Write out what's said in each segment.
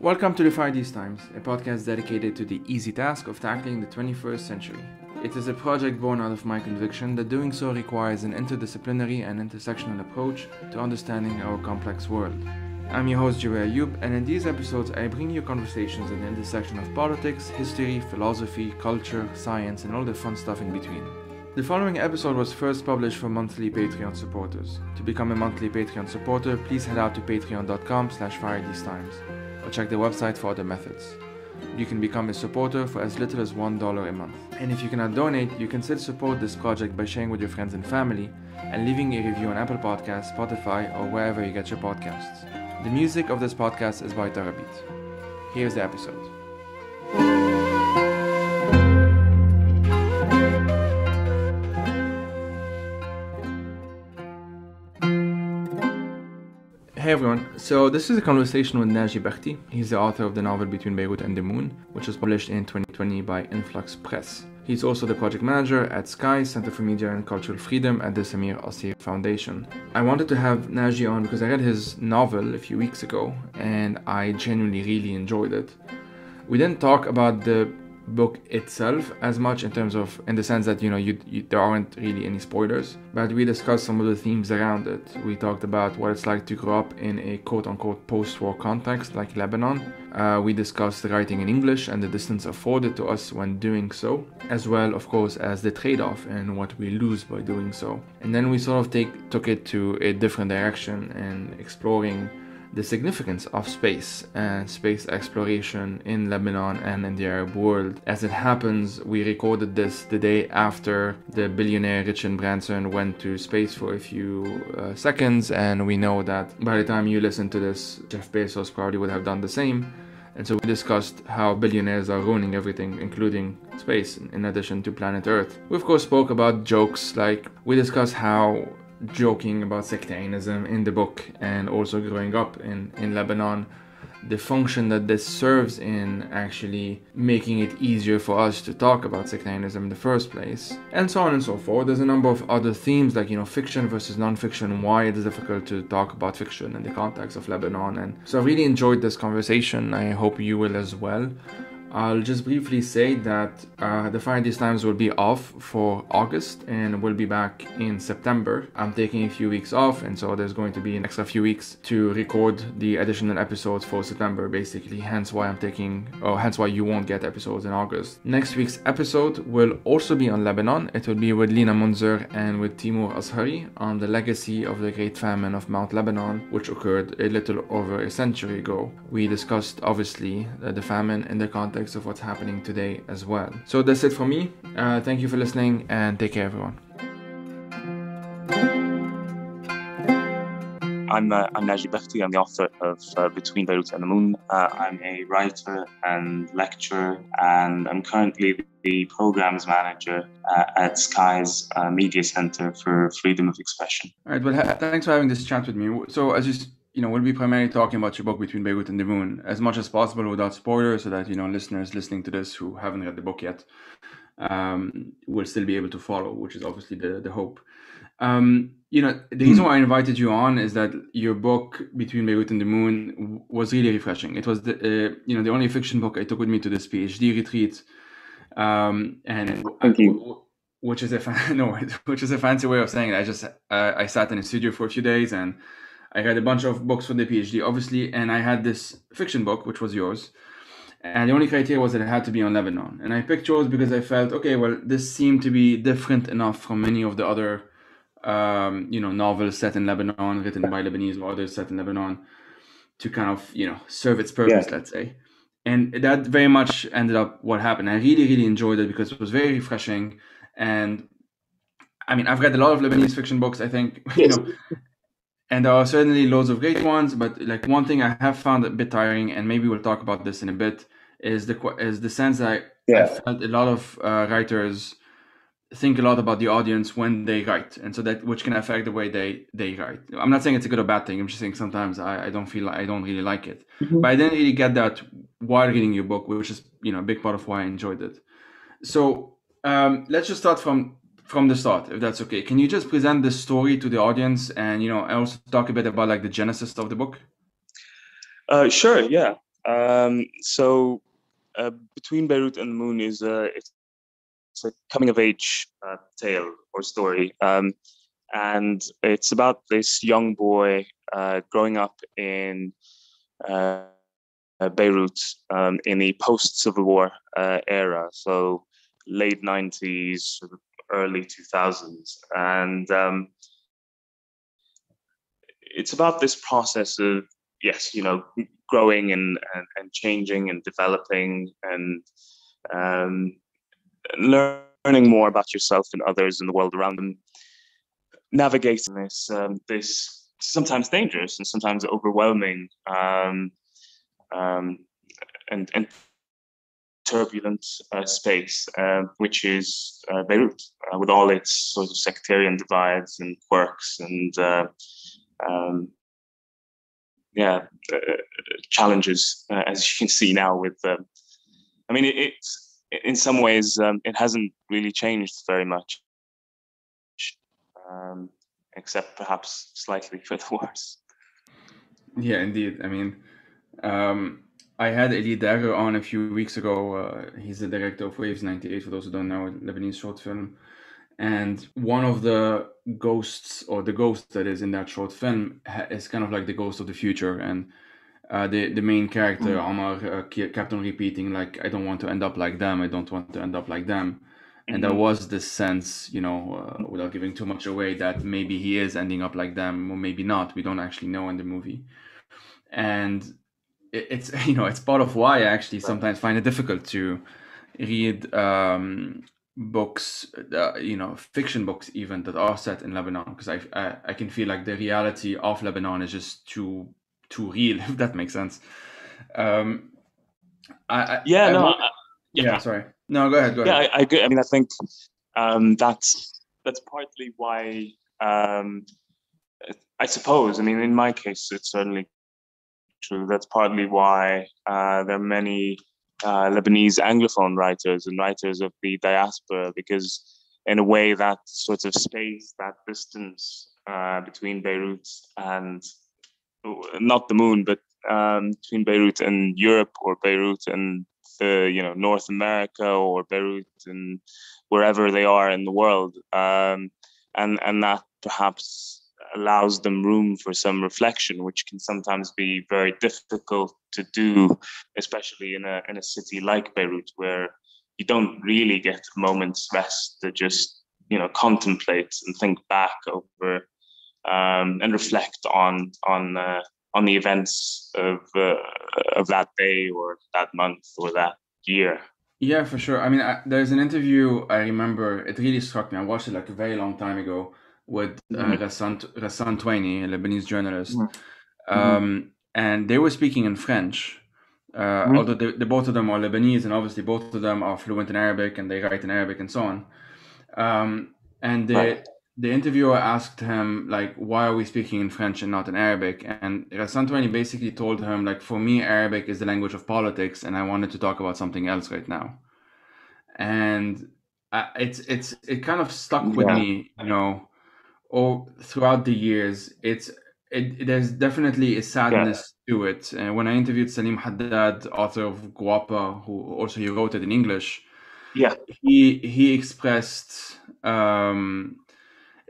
Welcome to Defy These Times, a podcast dedicated to the easy task of tackling the 21st century. It is a project born out of my conviction that doing so requires an interdisciplinary and intersectional approach to understanding our complex world. I'm your host, Jure Ayub, and in these episodes I bring you conversations at the intersection of politics, history, philosophy, culture, science, and all the fun stuff in between. The following episode was first published for monthly Patreon supporters. To become a monthly Patreon supporter, please head out to patreon.com/firethesetimes or check the website for other methods. You can become a supporter for as little as $1 a month. And if you cannot donate, you can still support this project by sharing with your friends and family and leaving a review on Apple Podcasts, Spotify, or wherever you get your podcasts. The music of this podcast is by Tarabeat. Here's the episode. Hey everyone, so this is a conversation with Naji Bakhti. He's the author of the novel Between Beirut and the Moon, which was published in 2020 by Influx Press. He's also the project manager at SKY, Center for Media and Cultural Freedom at the Samir Asir Foundation. I wanted to have Naji on because I read his novel a few weeks ago and I genuinely really enjoyed it. We didn't talk about the book itself as much in the sense that there aren't really any spoilers, but we discussed some of the themes around it. We talked about what it's like to grow up in a quote-unquote post-war context like Lebanon. We discussed the writing in English and the distance afforded to us when doing so, as well of course as the trade-off and what we lose by doing so. And then we sort of took it to a different direction and exploring the significance of space and space exploration in Lebanon and in the Arab world. As it happens, we recorded this the day after the billionaire Richard Branson went to space for a few seconds, and we know that by the time you listen to this, Jeff Bezos probably would have done the same. And so we discussed how billionaires are ruining everything, including space, in addition to planet Earth. We of course spoke about jokes, like we discussed how joking about sectarianism in the book and also growing up in Lebanon, the function that this serves in actually making it easier for us to talk about sectarianism in the first place, and so on and so forth. There's a number of other themes like, fiction versus non-fiction, why it is difficult to talk about fiction in the context of Lebanon. And so I really enjoyed this conversation. I hope you will as well. I'll just briefly say that the Defy These Times will be off for August and we'll be back in September. I'm taking a few weeks off, and so there's going to be an extra few weeks to record the additional episodes for September, basically. Hence why you won't get episodes in August. Next week's episode will also be on Lebanon. It will be with Lina Munzer and with Timur Azhari on the legacy of the Great Famine of Mount Lebanon, which occurred a little over a century ago. We discussed, obviously, the famine in the context of what's happening today as well. So that's it for me. Thank you for listening and take care, everyone. I'm Naji Bakhti. I'm the author of Between Beirut and the Moon. I'm a writer and lecturer, and I'm currently the programs manager at SKY's Media Center for Freedom of Expression. All right, well, thanks for having this chat with me. So as we'll be primarily talking about your book Between Beirut and the Moon as much as possible without spoilers, so that listeners listening to this who haven't read the book yet will still be able to follow, which is obviously the hope. The reason why I invited you on is that your book Between Beirut and the Moon was really refreshing. It was the only fiction book I took with me to this PhD retreat, and Thank you. Which is a fancy way of saying it. I sat in a studio for a few days and I read a bunch of books for the PhD, obviously, and I had this fiction book, which was yours. And the only criteria was that it had to be on Lebanon. And I picked yours because I felt, okay, well, this seemed to be different enough from many of the other, novels set in Lebanon, written by Lebanese or others set in Lebanon, to kind of, serve its purpose, let's say. And that very much ended up what happened. I really, really enjoyed it because it was very refreshing. And I mean, I've read a lot of Lebanese fiction books, I think, and there are certainly loads of great ones, but like one thing I have found a bit tiring, and maybe we'll talk about this in a bit, is the sense that I felt a lot of writers think a lot about the audience when they write, and so that which can affect the way they write. I'm not saying it's a good or bad thing. I'm just saying sometimes I don't really like it. Mm-hmm. But I didn't really get that while reading your book, which is a big part of why I enjoyed it. So let's just start from the start, if that's okay. Can you just present the story to the audience and, also talk a bit about like the genesis of the book? Sure, yeah. So Between Beirut and the Moon is it's a coming of age tale or story, and it's about this young boy growing up in Beirut in the post-Civil War era, so late 90s, early 2000s, and it's about this process of growing and changing and developing and um, learning more about yourself and others and the world around them, navigating this sometimes dangerous and sometimes overwhelming and turbulent space, which is Beirut, with all its sort of sectarian divides and quirks and challenges, as you can see now. It's in some ways it hasn't really changed very much, except perhaps slightly for the worse. Yeah, indeed. I had Elie Dagger on a few weeks ago. He's the director of Waves 98, for those who don't know, a Lebanese short film. And one of the ghosts, or the ghost that is in that short film, is kind of like the ghost of the future. And the main character, Omar, kept on repeating, like, I don't want to end up like them. I don't want to end up like them. And there was this sense, without giving too much away, that maybe he is ending up like them, or maybe not. We don't actually know in the movie. And it's it's part of why I actually sometimes find it difficult to read books, fiction books even, that are set in Lebanon, because I can feel like the reality of Lebanon is just too real, if that makes sense. Sorry. No, go ahead. Yeah, I agree. I think that's partly why. I suppose. In my case, it's certainly true. That's partly why there are many Lebanese Anglophone writers and writers of the diaspora, because in a way that sort of space, that distance between Beirut and not the moon, but between Beirut and Europe, or Beirut and North America, or Beirut and wherever they are in the world, and that perhaps allows them room for some reflection, which can sometimes be very difficult to do, especially in a city like Beirut, where you don't really get a moment's rest to just contemplate and think back over and reflect on the events of that day or that month or that year. Yeah, for sure. There's an interview I remember. It really struck me. I watched it like a very long time ago with Ghassan Twaini, a Lebanese journalist, and they were speaking in French. Although the both of them are Lebanese, and obviously both of them are fluent in Arabic, and they write in Arabic and so on. And the interviewer asked him, like, why are we speaking in French and not in Arabic? And Ghassan Twaini basically told him, like, for me, Arabic is the language of politics, and I wanted to talk about something else right now. And it kind of stuck with me, throughout the years. There's definitely a sadness to it. And when I interviewed Saleem Haddad, author of Guapa, who also he wrote it in English, he expressed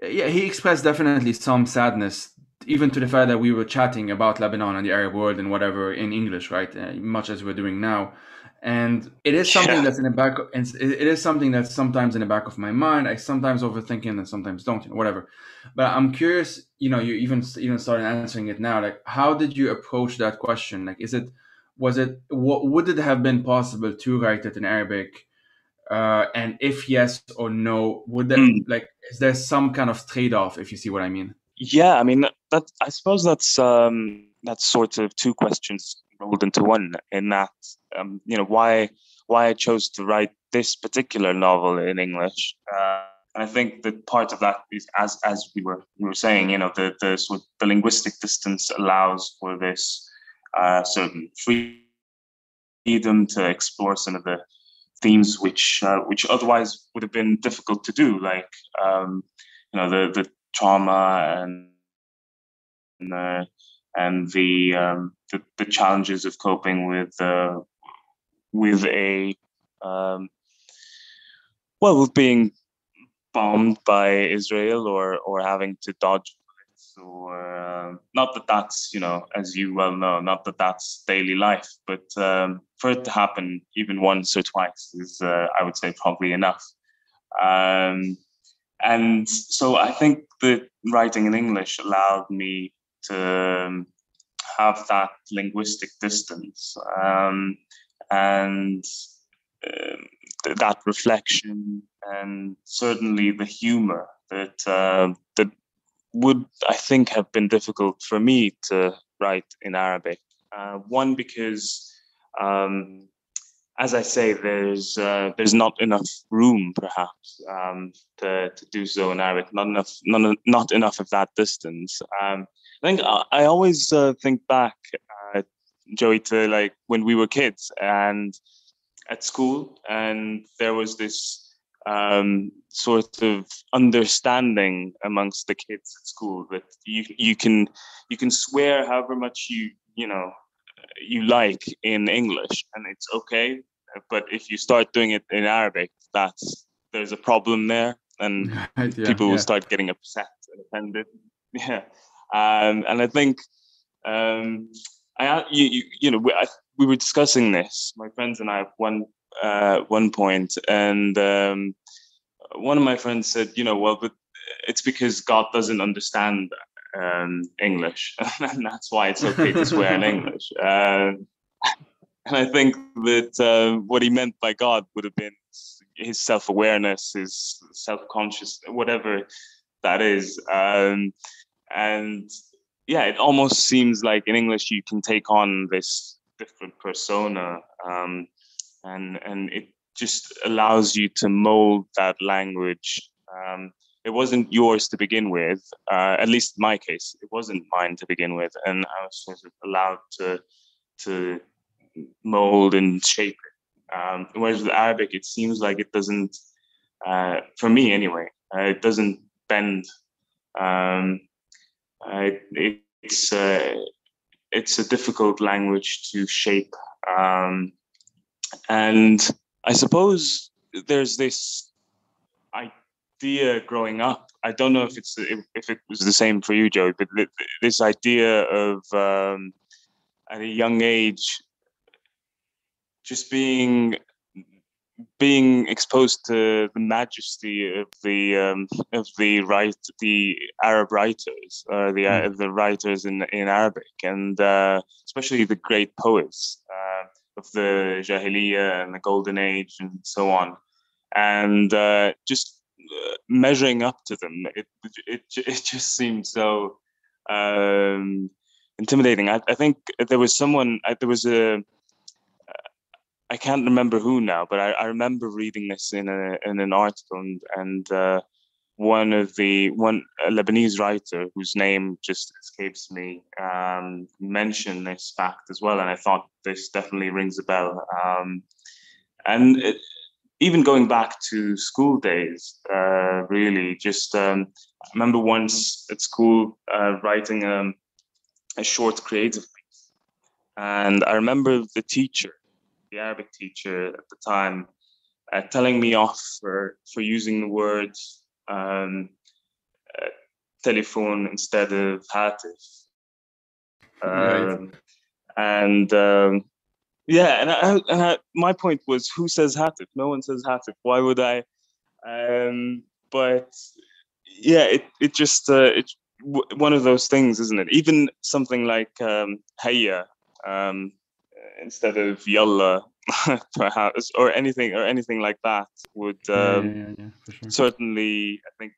he expressed definitely some sadness, even to the fact that we were chatting about Lebanon and the Arab world and whatever in English, right? Much as we're doing now. And it is something that's in the back. It is something that's sometimes in the back of my mind. I sometimes overthink it and sometimes don't, whatever. But I'm curious. You even started answering it now. Like, how did you approach that question? Like, would it have been possible to write it in Arabic? And if yes or no, would that is there some kind of trade-off, if you see what I mean? Yeah, I suppose that's sort of two questions rolled into one, in that why I chose to write this particular novel in English. And I think that part of that is, as we were saying, the sort of the linguistic distance allows for this certain freedom to explore some of the themes which otherwise would have been difficult to do, like the trauma and the the challenges of coping with with being bombed by Israel or having to dodge bullets, or not that that's, as you well know, not that that's daily life, but for it to happen even once or twice is, I would say, probably enough. And so I think that writing in English allowed me to have that linguistic distance, and that reflection, and certainly the humor that would, I think, have been difficult for me to write in Arabic. One, because as I say, there's not enough room, perhaps, to do so in Arabic. Not enough of that distance. I think I always think back, Joey, to like when we were kids and at school, and there was this sort of understanding amongst the kids at school that you can swear however much you like in English, and it's okay. But if you start doing it in Arabic, there's a problem there, and people will start getting upset and offended. Yeah, and I think we were discussing this, my friends and I, at one point, and one of my friends said, well, but it's because God doesn't understand English, and that's why it's okay to swear in English. And I think that what he meant by God would have been his self-awareness, his self-conscious, whatever that is. And yeah, it almost seems like in English you can take on this different persona, and it just allows you to mold that language. It wasn't yours to begin with, at least in my case, it wasn't mine to begin with, and I was sort of allowed to mold and shape it. Whereas with Arabic, it seems like it doesn't, for me anyway, it doesn't bend. It's a difficult language to shape, and I suppose there's this idea growing up. I don't know if it was the same for you, Joey, but this idea of at a young age just being exposed to the majesty of the Arab writers, the writers in Arabic, and especially the great poets of the Jahiliyyah and the Golden Age and so on, and just measuring up to them. It just seemed so intimidating. I think there was I can't remember who now, but I remember reading this in an article, and one Lebanese writer whose name just escapes me mentioned this fact as well, and I thought this definitely rings a bell. And even going back to school days, really, just I remember once at school writing a short creative piece, and I remember the Arabic teacher at the time, telling me off for using the word telephone instead of hatif. Right. And my point was, who says hatif? No one says hatif. Why would I? But yeah, it just it's one of those things, isn't it? Even something like hayya, instead of yalla, perhaps, or anything like that would For sure. certainly, I think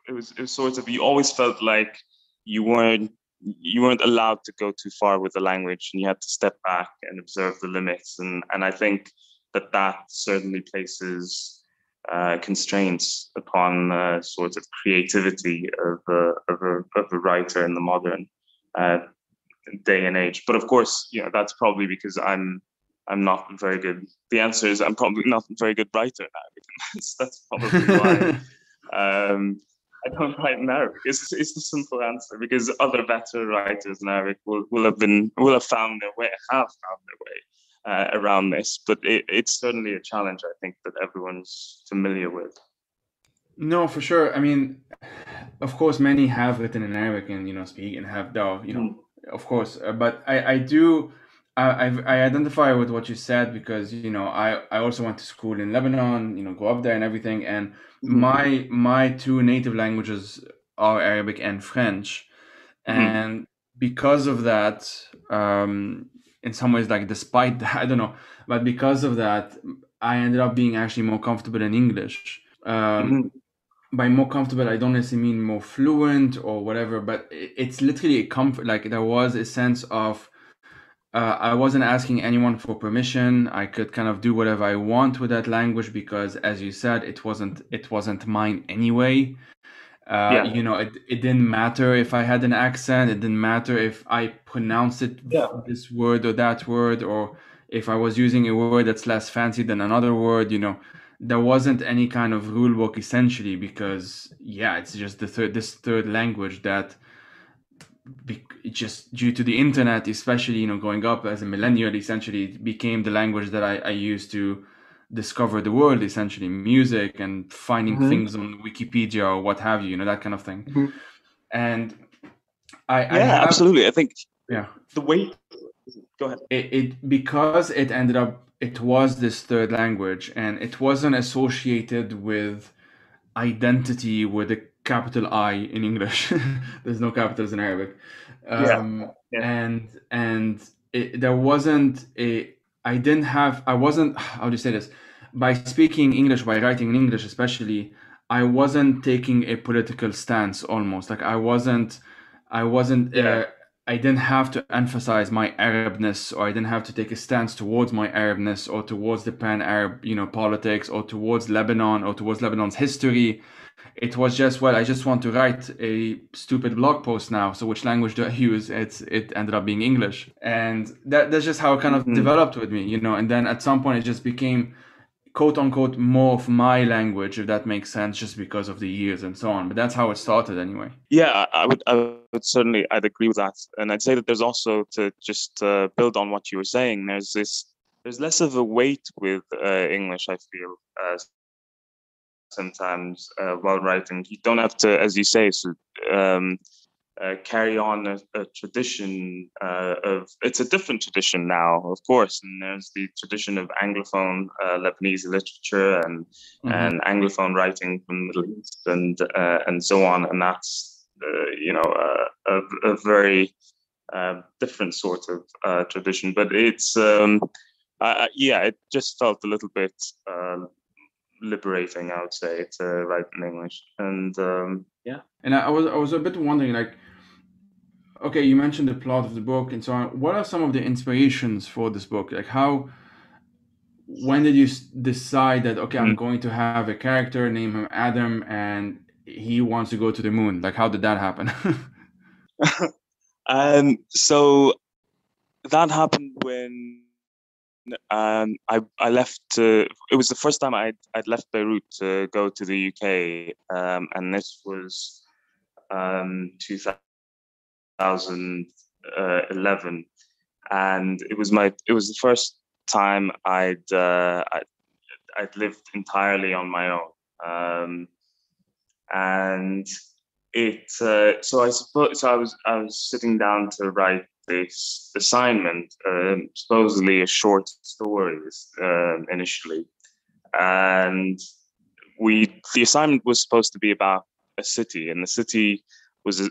it was sort of, you always felt like you weren't allowed to go too far with the language, and you had to step back and observe the limits, and I think that certainly places constraints upon sort of creativity of a writer in the modern day and age. But of course, that's probably because I'm not very good. The answer is I'm probably not a very good writer now. That's probably why. I don't write in Arabic. It's the simple answer, because other better writers in Arabic will have found their way, around this. But it's certainly a challenge, I think, that everyone's familiar with. No, for sure. I mean, of course, many have written in Arabic and speak and have of course. But I do. I identify with what you said because I also went to school in Lebanon. Go up there and everything. And my two native languages are Arabic and French, and because of that, in some ways, like despite that, I don't know, but because of that, I ended up being actually more comfortable in English. By more comfortable, I don't necessarily mean more fluent or whatever, but it's literally a comfort. Like there was a sense of I wasn't asking anyone for permission. I could kind of do whatever I want with that language because, as you said, it wasn't mine anyway. It didn't matter if I had an accent. It didn't matter if I pronounced it this word or that word, or if I was using a word that's less fancy than another word. There wasn't any kind of rule book essentially because it's just this third language that just due to the internet, especially growing up as a millennial, essentially it became the language that I used to discover the world, essentially music and finding things on Wikipedia or what have you, that kind of thing. And I have, absolutely. I think the way. Go ahead. Because it was this third language and it wasn't associated with identity with a capital I in English. There's no capitals in Arabic. And there wasn't I wasn't, how do you say this? By speaking English, by writing in English especially, I wasn't taking a political stance almost. Like I didn't have to emphasize my Arabness, or I didn't have to take a stance towards my Arabness or towards the pan-Arab, politics, or towards Lebanon or towards Lebanon's history. It was just, I just want to write a stupid blog post now. So which language do I use? It ended up being English. And that's just how it kind of developed with me, And then at some point it just became quote unquote more of my language, if that makes sense, just because of the years and so on. But that's how it started anyway. Yeah, I would certainly, I'd agree with that. And I'd say that there's also, to just build on what you were saying, there's less of a weight with English, I feel, sometimes while writing. You don't have to, as you say, carry on a tradition it's a different tradition now, of course, and there's the tradition of Anglophone Lebanese literature and Anglophone writing from the Middle East and so on, and that's a very different sort of tradition, but it's it just felt a little bit liberating, I would say, to write in English. And and I was a bit wondering, like, okay, you mentioned the plot of the book and so on. What are some of the inspirations for this book? Like, when did you decide that, okay, I'm going to have a character, name him Adam, and he wants to go to the moon? Like, how did that happen? So that happened when I left. It was the first time I'd left Beirut to go to the UK, and this was 2011, and it was the first time I'd lived entirely on my own, and so I suppose I was sitting down to write this assignment, supposedly a short story initially, and the assignment was supposed to be about a city, and the city was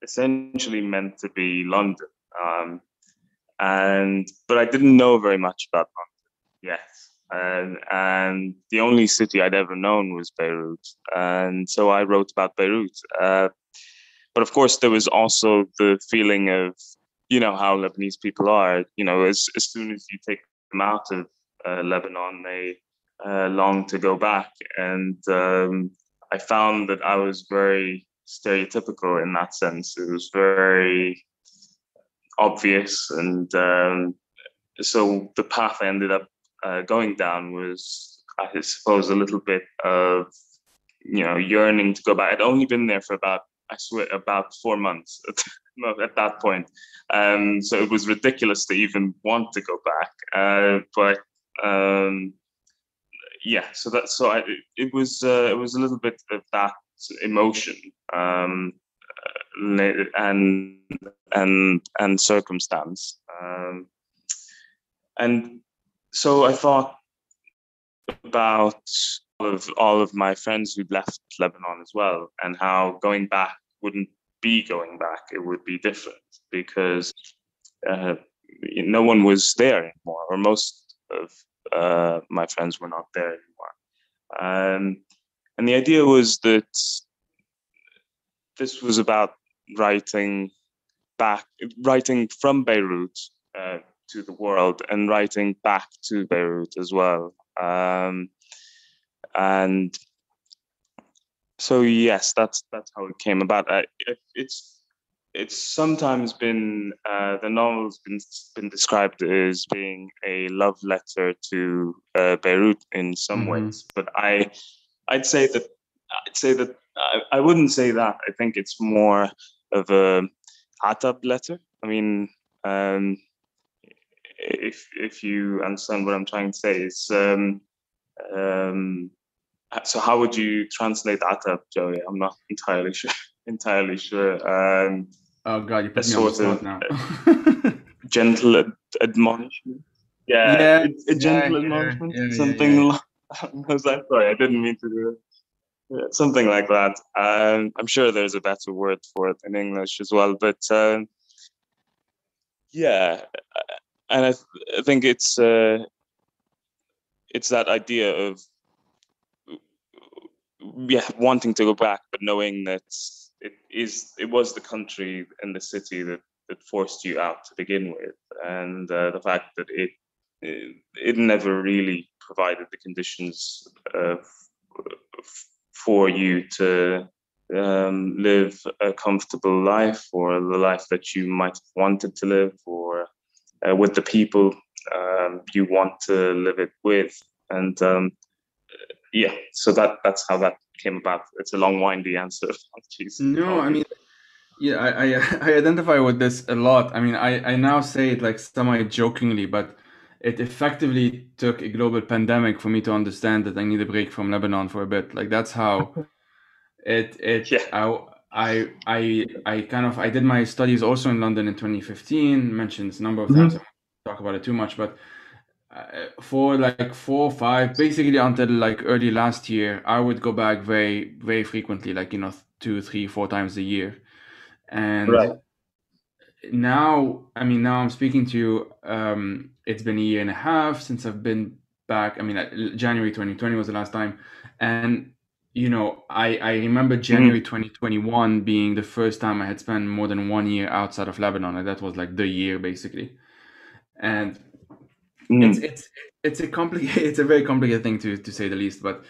essentially meant to be London, but I didn't know very much about London yet. And the only city I'd ever known was Beirut, and so I wrote about Beirut. But of course, there was also the feeling of, how Lebanese people are. As soon as you take them out of Lebanon, they long to go back. And I found that I was very stereotypical in that sense. It was very obvious, and so the path I ended up going down was, I suppose, a little bit of yearning to go back. I'd only been there for about 4 months at that point. So it was ridiculous to even want to go back. But it was a little bit of that emotion and circumstance. And so I thought about all of my friends who'd left Lebanon as well, and how going back wouldn't be going back. It would be different because no one was there anymore, or most of my friends were not there anymore. And the idea was that this was about writing from Beirut to the world, and writing back to Beirut as well. And so yes, that's how it came about. It's sometimes been the novel's been described as being a love letter to Beirut in some ways, but I'd say that I wouldn't say that. I think it's more of a Atab letter. I mean, if you understand what I'm trying to say, it's so how would you translate Atab, Joey? I'm not entirely sure. Oh God, you put me on the spot now. Gentle admonishment. Yeah, a gentle admonishment. Something. Sorry, I didn't mean to do it. Yeah, something like that. I'm sure there's a better word for it in English as well, but yeah, and I think it's that idea of wanting to go back, but knowing that it was the country and the city that forced you out to begin with, and the fact that it never really provided the conditions for you to live a comfortable life, or the life that you might have wanted to live, or with the people you want to live it with. And so that's how that came about. It's a long, windy answer. No, I mean, yeah, I identify with this a lot. I mean, I now say it like semi-jokingly, but it effectively took a global pandemic for me to understand that I need a break from Lebanon for a bit. Like that's how I did my studies also in London in 2015. Mentioned this a number of times. I won't talk about it too much, but for like 4 or 5, basically until like early last year, I would go back very, very frequently, like 2, 3, 4 times a year. And now I'm speaking to you. It's been a year and a half since I've been back. I mean, January 2020 was the last time, and I remember January 2021 being the first time I had spent more than 1 year outside of Lebanon, and that was like the year basically. And it's a very complicated thing to say the least. But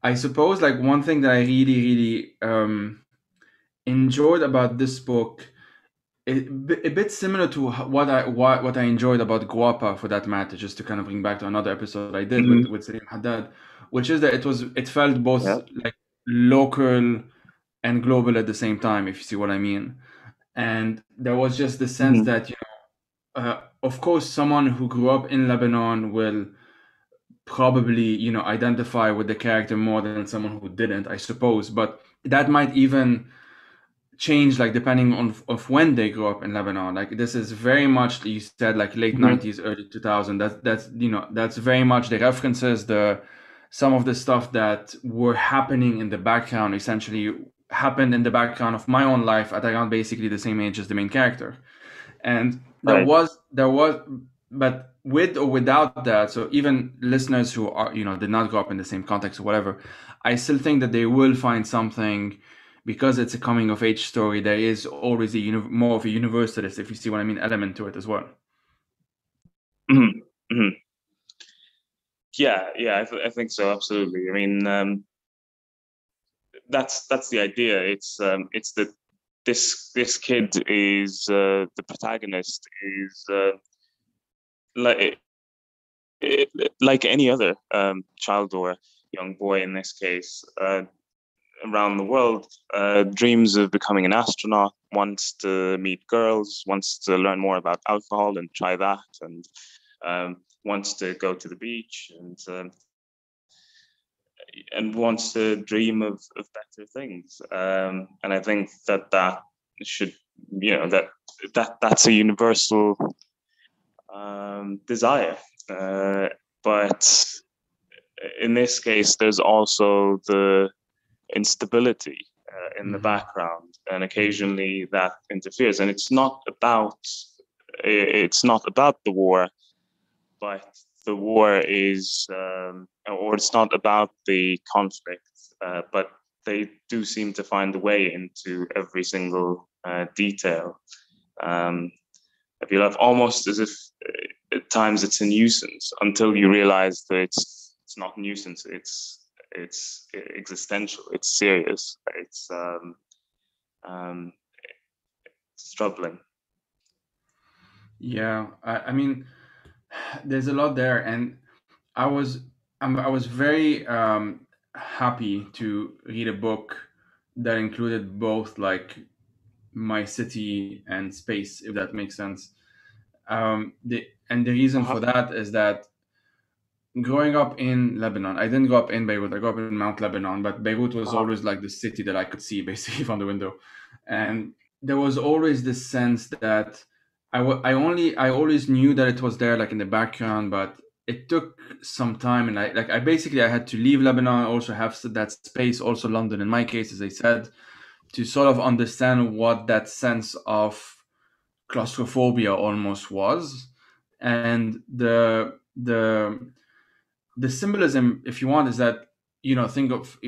I suppose like one thing that I really enjoyed about this book, a bit similar to what I enjoyed about Guapa, for that matter, just to kind of bring back to another episode I did with Saleem Haddad, which is that it felt both like local and global at the same time, if you see what I mean. And there was just the sense that of course someone who grew up in Lebanon will probably identify with the character more than someone who didn't, I suppose, but that might even change like depending on of when they grew up in Lebanon. Like this is very much, you said, like late 90s, early 2000. That's very much the references, some of the stuff that were happening in the background essentially happened in the background of my own life at around basically the same age as the main character. And there was but with or without that, so even listeners who are did not grow up in the same context or whatever, I still think that they will find something, because it's a coming of age story. There is always more of a universalist, if you see what I mean, element to it as well. Yeah, I think so, absolutely. I mean, that's the idea. It's that this kid is the protagonist is like any other child or young boy in this case, around the world dreams of becoming an astronaut, wants to meet girls, wants to learn more about alcohol and try that, and wants to go to the beach and wants to dream of better things. And I think that should, that's a universal desire. But in this case, there's also the instability in the background, and occasionally that interferes. And it's not about the war, but the war is, or it's not about the conflict, but they do seem to find a way into every single detail. I feel like almost as if at times it's a nuisance until you realize that it's not a nuisance. It's existential. It's serious. It's troubling. Yeah, I mean, there's a lot there, and I was I was very happy to read a book that included both like my city and space, if that makes sense. The reason for that is that growing up in Lebanon, I didn't grow up in Beirut. I grew up in Mount Lebanon, but Beirut was always like the city that I could see basically from the window, and there was always this sense that I always knew that it was there, like in the background, but it took some time, and I had to leave Lebanon, also have that space, also London in my case, as I said, to sort of understand what that sense of claustrophobia almost was, and the symbolism, if you want, is that you think of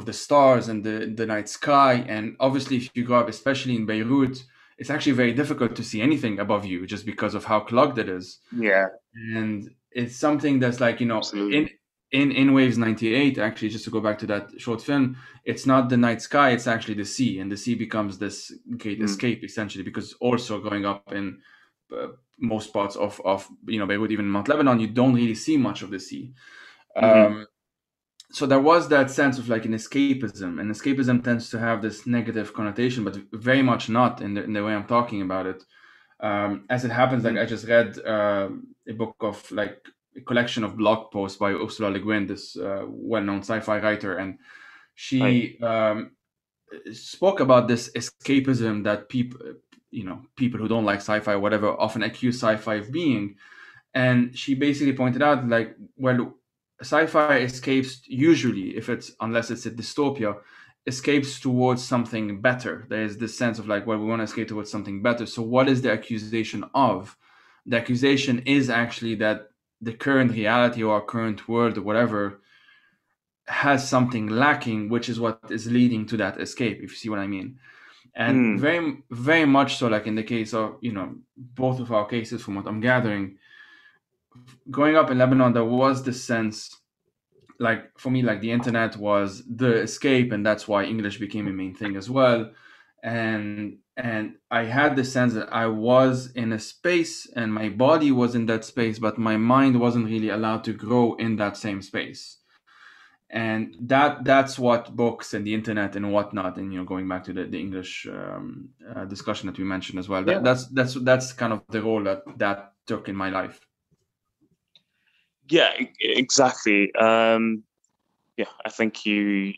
the stars and the night sky, and obviously if you grow up, especially in Beirut, it's actually very difficult to see anything above you just because of how clogged it is. Yeah, And it's something that's like, absolutely. in Waves 98, actually, just to go back to that short film, it's not the night sky, it's actually the sea, and the sea becomes this great escape essentially, because also growing up in uh, most parts of Beirut, even Mount Lebanon, you don't really see much of the sea. um, so there was that sense of like an escapism, and escapism tends to have this negative connotation, but very much not in the way I'm talking about it. As it happens, like I just read a book of like a collection of blog posts by Ursula Le Guin, this well-known sci-fi writer, and Right. she spoke about this escapism that people who don't like sci-fi or whatever often accuse sci-fi of being. And she basically pointed out, like, well, sci-fi escapes usually, if it's unless it's a dystopia, escapes towards something better. There is this sense of like, well, we want to escape towards something better. So what is the accusation of? The accusation is actually that the current reality or our current world or whatever has something lacking, which is what is leading to that escape, if you see what I mean. And very, very much so, like in the case of, both of our cases, from what I'm gathering, growing up in Lebanon, there was this sense, like for me, like the internet was the escape, and that's why English became a main thing as well. And I had the sense that I was in a space, and my body was in that space, but my mind wasn't really allowed to grow in that same space. And that's what books and the internet and whatnot, and going back to the English discussion that we mentioned as well. Yeah. That's kind of the role that took in my life. Yeah, exactly. Yeah, I think you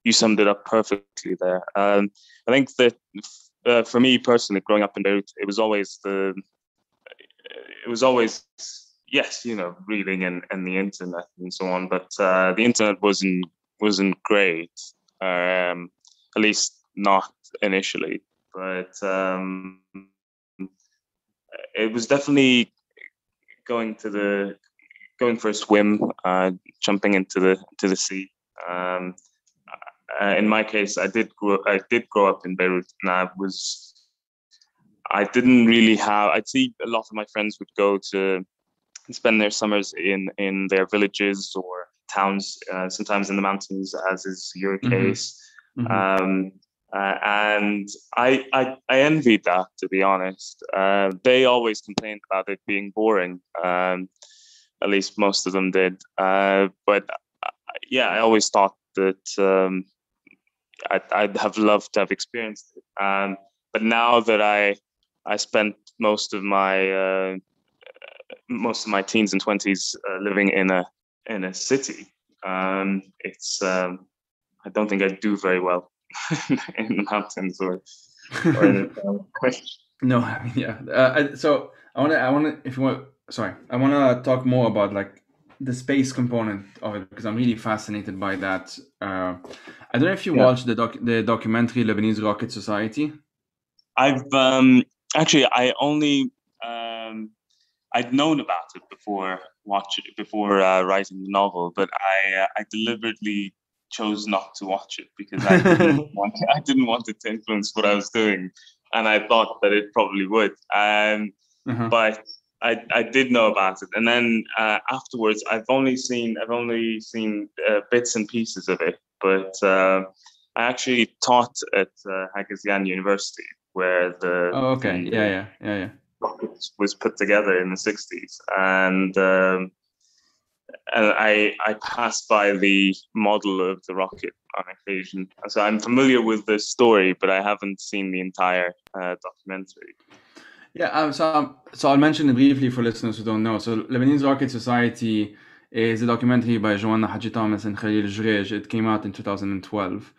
summed it up perfectly there. I think that for me personally, growing up in Beirut, it was always yes, reading and the internet and so on. But the internet wasn't great, at least not initially. But it was definitely going for a swim, jumping into the sea. In my case, I did grow up in Beirut, and I didn't really have. I'd see a lot of my friends would go to spend their summers in their villages or towns, sometimes in the mountains, as is your case. And I envied that, to be honest. They always complained about it being boring. At least most of them did. But yeah, I always thought that I'd have loved to have experienced it. But now that I spent most of my teens and 20s living in a city, it's I don't think I'd do very well in the mountains or in a No, I mean, yeah. So I want to, if you want, sorry, I want to talk more about like the space component of it because I'm really fascinated by that. I don't know if you watched the documentary Lebanese Rocket Society. I've actually I only I'd known about it before writing the novel, but I deliberately chose not to watch it because I didn't want it to influence what I was doing, and I thought that it probably would. But I did know about it, and then afterwards, I've only seen bits and pieces of it. But I actually taught at Haddad University, where the yeah rocket was put together in the 60s, and I passed by the model of the rocket on occasion. So I'm familiar with the story, but I haven't seen the entire documentary. Yeah, so I'll mention it briefly for listeners who don't know. So Lebanese Rocket Society is a documentary by Joanna Haji Thomas and Khalil Jrej. It came out in 2012.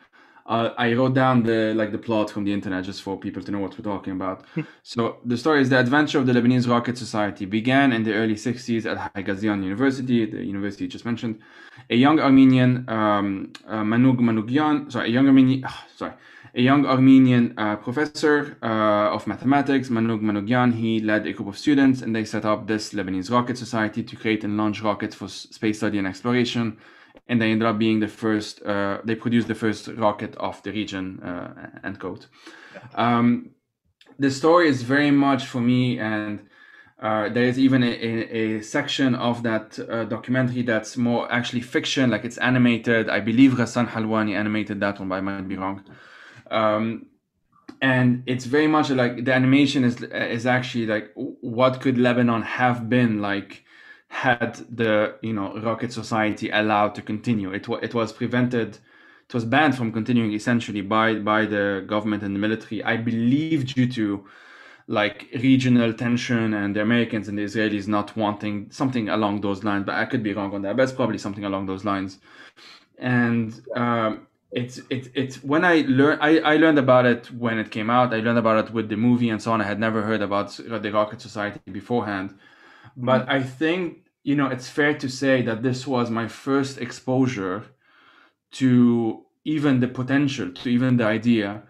I wrote down the plot from the internet just for people to know what we're talking about. So the story is the adventure of the Lebanese Rocket Society began in the early 60s at Hagazian University, the university you just mentioned. A young Armenian a young Armenian professor of mathematics, Manug Manugyan, he led a group of students and they set up this Lebanese Rocket Society to create and launch rockets for space study and exploration. And they ended up being the first, they produced the first rocket of the region, end quote. The story is very much for me, and there is even a section of that documentary that's more actually fiction, like it's animated. I believe Ghassan Halwani animated that one, but I might be wrong. And it's very much like the animation is actually like what could Lebanon have been like had the Rocket Society allowed to continue. It was prevented, it was banned from continuing essentially by the government and the military, I believe, due to like regional tension and the Americans and the Israelis not wanting something along those lines. But I could be wrong on that, but it's probably something along those lines. And it's when I learned about it when it came out. I learned about it with the movie and so on. I had never heard about the Rocket Society beforehand. But I think, it's fair to say that this was my first exposure to even the potential, to even the idea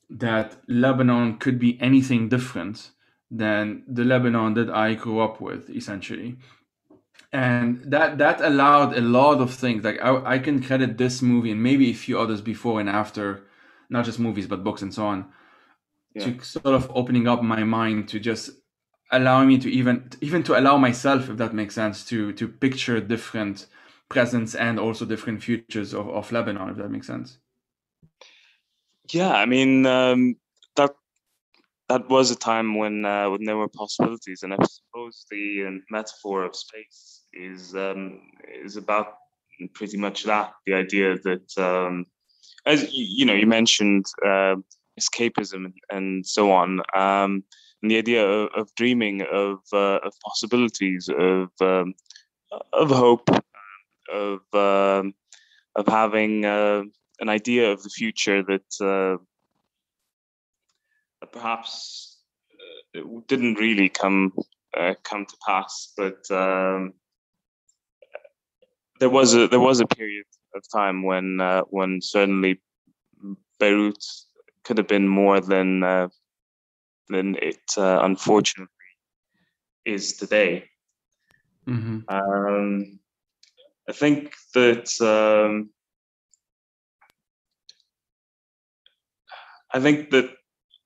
that Lebanon could be anything different than the Lebanon that I grew up with, essentially. And that allowed a lot of things. Like I can credit this movie and maybe a few others before and after, not just movies, but books and so on, to sort of opening up my mind to just allowing me to even to allow myself, if that makes sense, to picture different presents and also different futures of Lebanon, if that makes sense. Yeah, I mean, that was a time when there were possibilities, and I suppose the metaphor of space is about pretty much that. The idea that, as you mentioned, escapism and so on, and the idea of dreaming of possibilities, of hope, of having an idea of the future that perhaps it didn't really come to pass, but there was a period of time when certainly Beirut could have been more than it unfortunately is today. Mm-hmm. I think that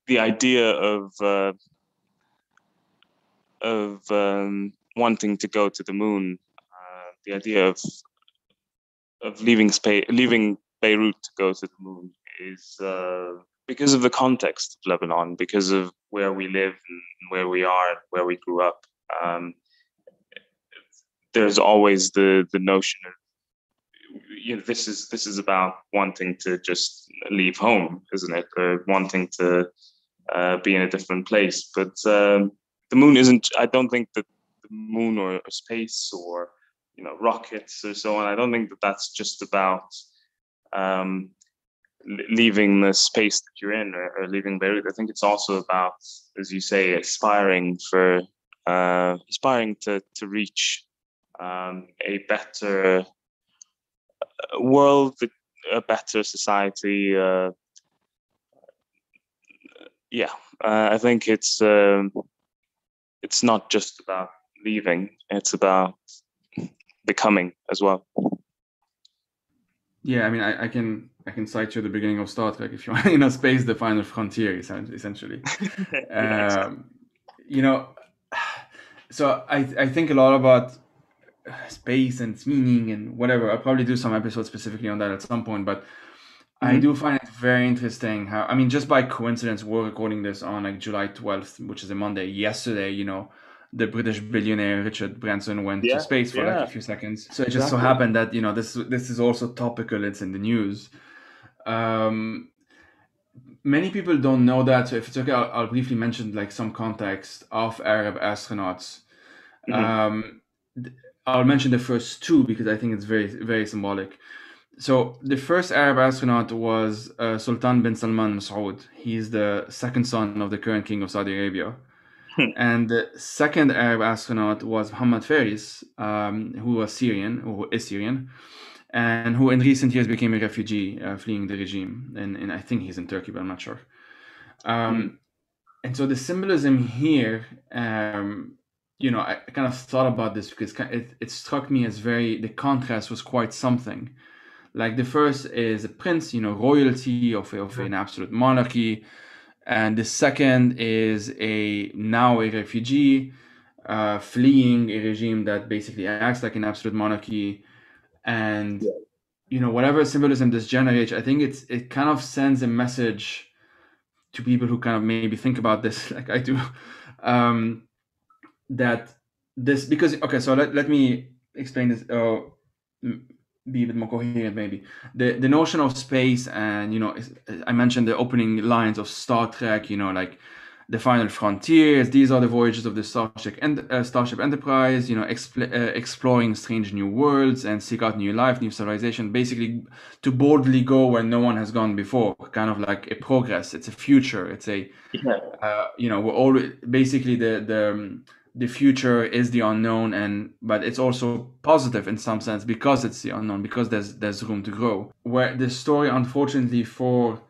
the idea of wanting to go to the moon, the idea of leaving Beirut to go to the moon is because of the context of Lebanon, because of where we live and where we are, where we grew up. There's always the notion of, this is about wanting to just leave home, isn't it? Or wanting to be in a different place. But the moon isn't. I don't think that the moon or space or rockets or so on. I don't think that that's just about leaving the space that you're in or leaving Beirut. I think it's also about, as you say, aspiring to reach a better world, a better society. I think it's not just about leaving; it's about becoming as well. Yeah, I mean, I can cite you the beginning of Star Trek if you want. Space, the final frontier, essentially. So I think a lot about space and its meaning and whatever. I'll probably do some episodes specifically on that at some point, but I do find it very interesting how, I mean, just by coincidence, we're recording this on like July 12th, which is a Monday. Yesterday, the British billionaire Richard Branson went to space for like a few seconds. So it just so happened that, this is also topical. It's in the news. Many people don't know that. So if it's okay, I'll briefly mention like some context of Arab astronauts. I'll mention the first two because I think it's very, very symbolic. So the first Arab astronaut was Sultan bin Salman Masoud. He's the second son of the current king of Saudi Arabia. And the second Arab astronaut was Muhammad Faris, who is Syrian, and who in recent years became a refugee fleeing the regime. And I think he's in Turkey, but I'm not sure. And so the symbolism here, I kind of thought about this because it struck me as the contrast was quite something. Like the first is a prince, royalty of an absolute monarchy. And the second is now a refugee fleeing a regime that basically acts like an absolute monarchy. And, whatever symbolism this generates, I think it kind of sends a message to people who kind of maybe think about this like I do, that this, because, okay, so let me explain this, be a bit more coherent maybe. The notion of space and, I mentioned the opening lines of Star Trek, like the final frontiers, these are the voyages of the Starship Enterprise, exploring strange new worlds and seek out new life, new civilization, basically to boldly go where no one has gone before, kind of like a progress. It's a future. It's we're always basically the future is the unknown, but it's also positive in some sense because it's the unknown, because there's room to grow. Where the story, unfortunately, for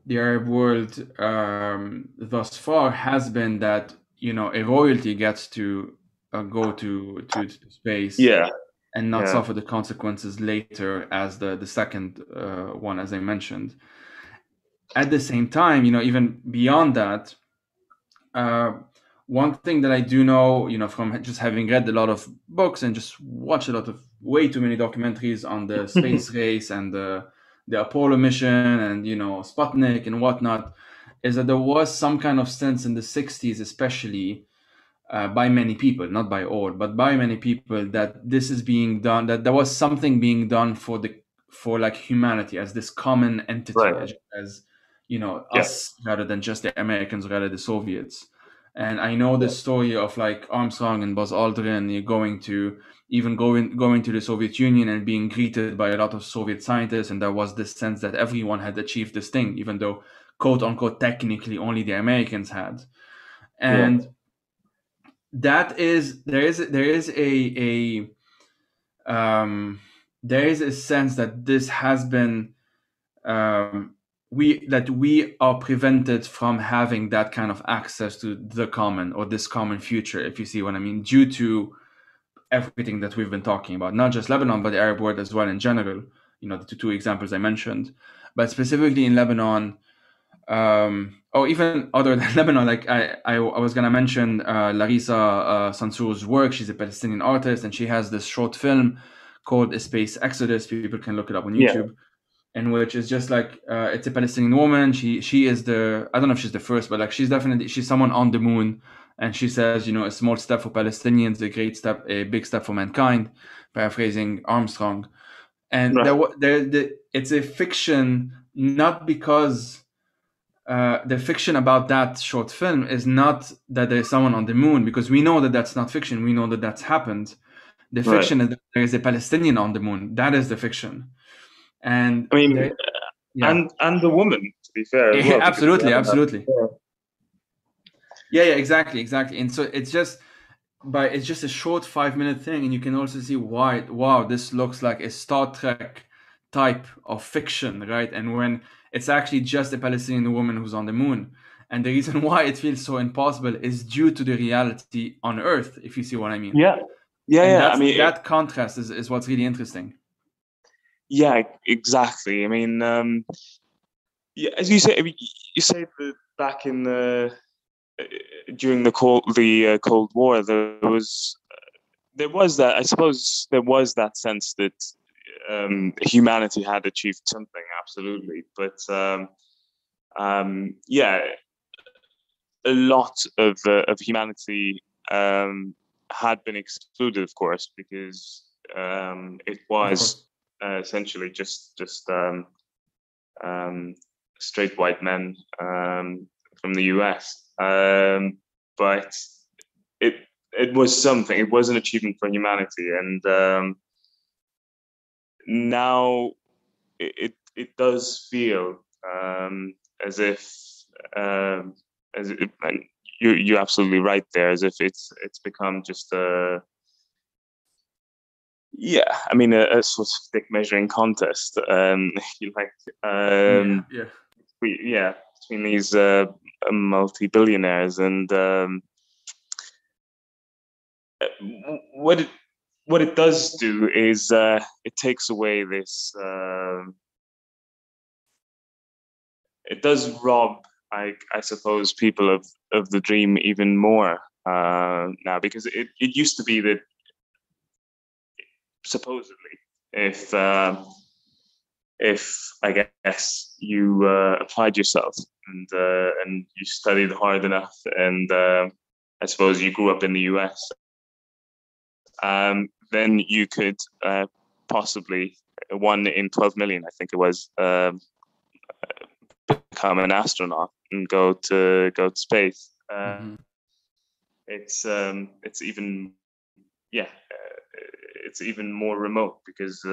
the Arab world thus far has been that a royalty gets to go to space, and not suffer the consequences later as the second one, as I mentioned. At the same time, even beyond that, one thing that I do know, from just having read a lot of books and just watched way too many documentaries on the space race and the Apollo mission and, Sputnik and whatnot, is that there was some kind of sense in the 60s, especially by many people, not by all, but by many people, that this is being done, that there was something being done for like humanity as this common entity, as us rather than just the Americans, rather the Soviets. And I know the story of like Armstrong and Buzz Aldrin going to the Soviet Union and being greeted by a lot of Soviet scientists, and there was this sense that everyone had achieved this thing, even though, quote unquote, technically only the Americans had. And that is there is a sense that this has been we are prevented from having that kind of access to the common, or this common future, if you see what I mean, due to everything that we've been talking about, not just Lebanon, but the Arab world as well in general, the two examples I mentioned. But specifically in Lebanon, or even other than Lebanon, like I was going to mention Larissa Sansour's work. She's a Palestinian artist, and she has this short film called A Space Exodus. People can look it up on YouTube. In which is just like it's a Palestinian woman. She is I don't know if she's the first, but like she's someone on the moon, and she says, a small step for Palestinians, a big step for mankind, paraphrasing Armstrong. And it's a fiction, not because the fiction about that short film is not that there's someone on the moon, because we know that that's not fiction. We know that that's happened. The fiction is that there is a Palestinian on the moon. That is the fiction. And I mean, and the woman, to be fair, as well. Absolutely. Yeah, exactly. And so it's just a short 5-minute thing, and you can also see why. Wow, this looks like a Star Trek type of fiction, right? And when it's actually just a Palestinian woman who's on the moon, and the reason why it feels so impossible is due to the reality on Earth, if you see what I mean. Yeah. I mean, that contrast is what's really interesting. Yeah, exactly. I mean, as you say, you say that back in during the Cold War, there was that, I suppose there was that sense that humanity had achieved something, absolutely, but a lot of humanity had been excluded, of course, because it was essentially just straight white men from the US. But it was something. It was an achievement for humanity, and now it does feel as if and you're absolutely right there, as if it's become just a sort of stick measuring contest, if you like. Between these multi-billionaires, and what it does do is it takes away this. It does rob, I suppose, people of the dream even more now, because it used to be that supposedly, if I guess you applied yourself and you studied hard enough, and I suppose you grew up in the US, then you could possibly 1 in 12 million, I think it was, become an astronaut and go to space. It's even it's even more remote, because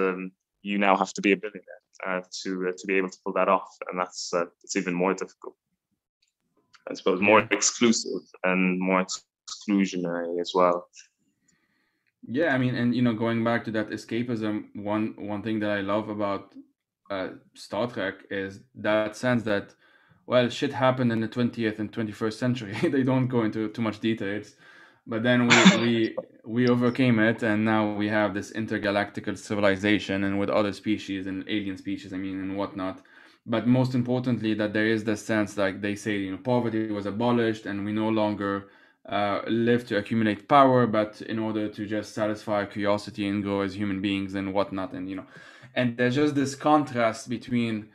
you now have to be a billionaire to be able to pull that off, and that's it's even more difficult, I suppose, more exclusive and more exclusionary as well. Yeah, I mean, and going back to that escapism, one thing that I love about Star Trek is that sense that, well, shit happened in the 20th and 21st century. They don't go into too much details, but then we overcame it, and now we have this intergalactical civilization, and with other species and alien species, and whatnot. But most importantly, that there is this sense, like they say, poverty was abolished, and we no longer live to accumulate power, but in order to just satisfy curiosity and grow as human beings and whatnot. And there's just this contrast between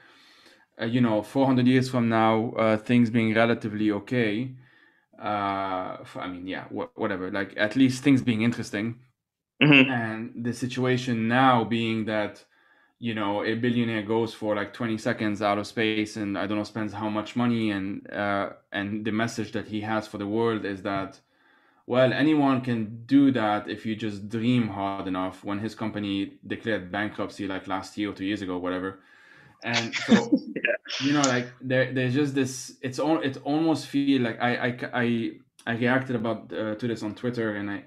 400 years from now, things being relatively okay, whatever, like at least things being interesting, and the situation now being that a billionaire goes for like 20 seconds out of space, and I don't know, spends how much money, and the message that he has for the world is that, well, anyone can do that if you just dream hard enough, when his company declared bankruptcy like last year or 2 years ago, whatever. And so like there's just this, it almost feel like I reacted about to this on Twitter, and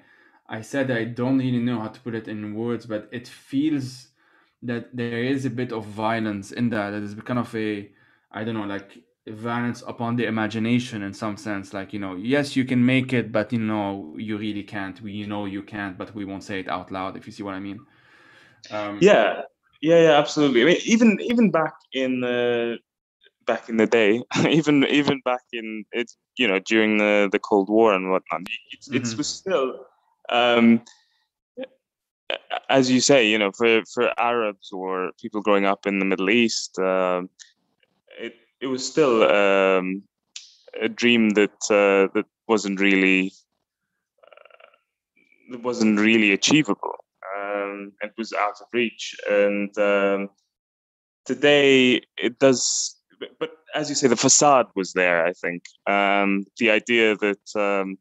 I said that I don't really know how to put it in words, but it feels that there is a bit of violence in that is kind of a, I don't know, like violence upon the imagination in some sense, like yes, you can make it, but you really can't. You can't, but we won't say it out loud, if you see what I mean. Yeah, absolutely. I mean, even back in the day, even back in it, during the Cold War and whatnot, it was still, as you say, for Arabs or people growing up in the Middle East, it was still a dream that wasn't really achievable. it was out of reach. And today it does, but as you say, the facade was there, I think. The idea that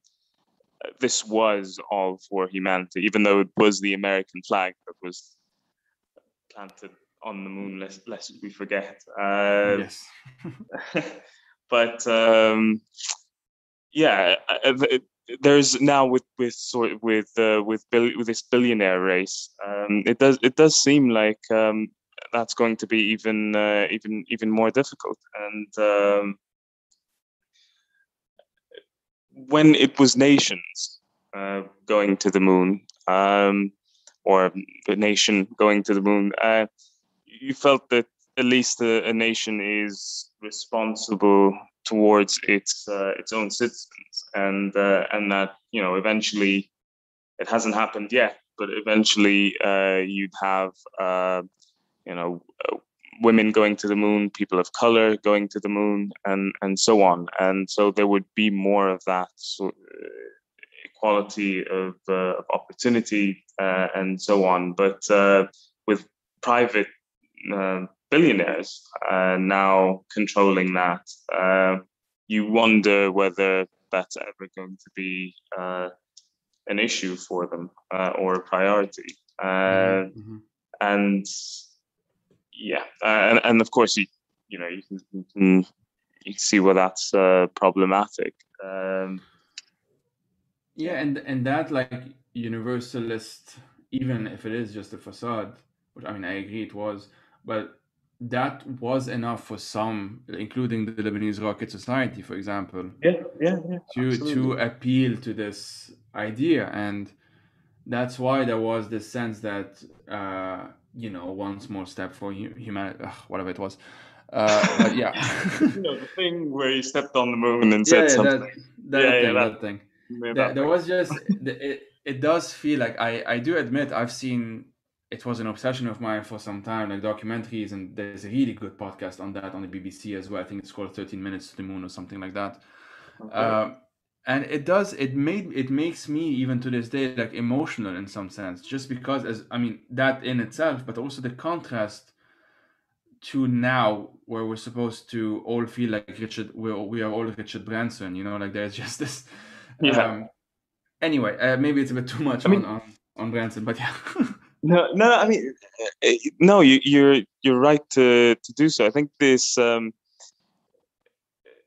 this was all for humanity, even though it was the American flag that was planted on the moon, lest we forget. Yes. But yeah, there's now with this billionaire race, it does seem like that's going to be even more difficult. And when it was nations going to the moon, or the nation going to the moon, you felt that at least a nation is responsible towards its own citizens, and that, you know, eventually, it hasn't happened yet, but eventually you'd have you know, women going to the moon, people of color going to the moon, and so on. And so there would be more of that equality of opportunity, and so on. But with private billionaires now controlling that, you wonder whether that's ever going to be an issue for them, or a priority. And yeah, and of course, you know, you can see where that's problematic. Yeah, and that, like, universalist, even if it is just a facade, which, I mean, I agree it was, but that was enough for some, including the Lebanese Rocket Society, for example, Yeah, to absolutely. appeal to this idea. And that's why there was this sense that, you know, one small step for humanity, whatever it was. But yeah. You know, the thing where he stepped on the moon and said Yeah, something. that thing. That There thing. was just it does feel like, I do admit I've seen, it was an obsession of mine for some time, like documentaries, and there's a really good podcast on that on the BBC as well. I think it's called 13 Minutes to the Moon or something like that. Okay. And it makes me, even to this day, like, emotional in some sense, just because, as I mean, that in itself, but also the contrast to now, where we're supposed to all feel like we are all Richard Branson, you know, like, there's just this. Yeah. Anyway, maybe it's a bit too much I mean, on Branson, but yeah. no. I mean, no. You're right to do so. I think this.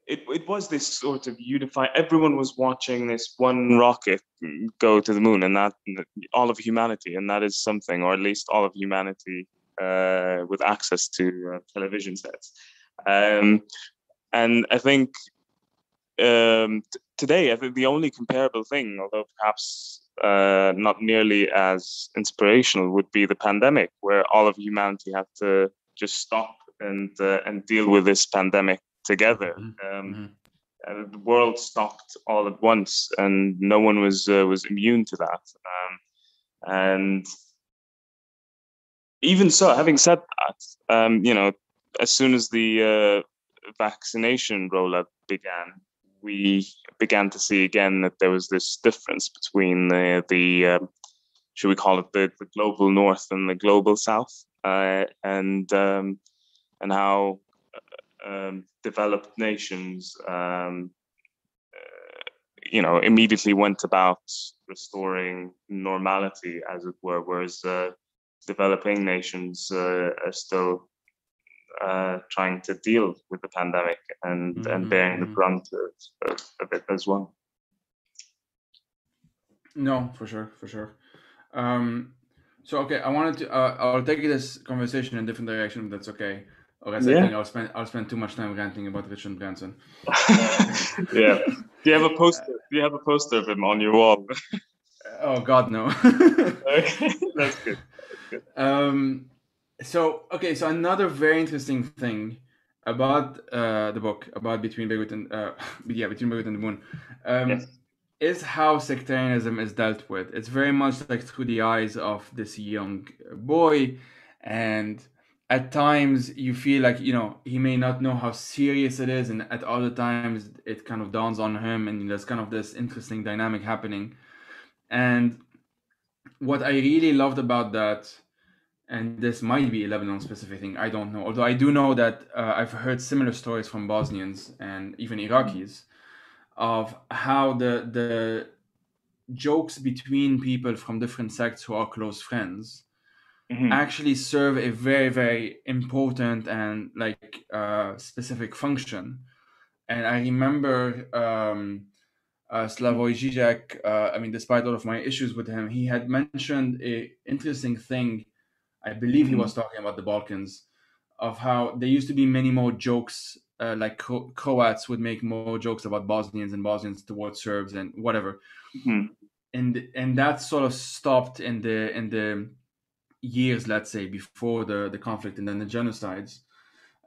It was this sort of unify. Everyone was watching this one rocket go to the moon, and that all of humanity, and that is something, or at least all of humanity with access to television sets. And I think today, I think the only comparable thing, although perhaps not nearly as inspirational, would be the pandemic, where all of humanity had to just stop and deal with this pandemic together. The world stopped all at once, and no one was immune to that. And even so, having said that, you know, as soon as the vaccination rollout began, we began to see again that there was this difference between the should we call it the global north and the global south, and how developed nations, you know, immediately went about restoring normality, as it were, whereas developing nations are still trying to deal with the pandemic and bearing the brunt of it as well. No, for sure. So okay, I wanted to. I'll take this conversation in a different direction, if that's okay. Or else I think I'll spend too much time ranting about Richard Branson. Yeah. Do you have a poster? Do you have a poster of him on your wall? Oh God, no. Okay, that's good. So another very interesting thing about the book, about Between Beirut and Between Beirut and the Moon, Yes. is how sectarianism is dealt with. It's very much like through the eyes of this young boy, and at times you feel like, you know, he may not know how serious it is, and at other times it kind of dawns on him, and there's kind of this interesting dynamic happening. And what I really loved about that, and this might be a Lebanon specific thing, I don't know. Although I do know that I've heard similar stories from Bosnians and even Iraqis of how the jokes between people from different sects who are close friends Mm-hmm. actually serve a very, very important and specific function. And I remember Slavoj Žižek, I mean, despite all of my issues with him, he had mentioned a interesting thing. I believe he Mm-hmm. was talking about the Balkans, of how there used to be many more jokes, Croats would make more jokes about Bosnians and Bosnians towards Serbs and whatever, Mm-hmm. and that sort of stopped in the years, let's say, before the conflict and then the genocides.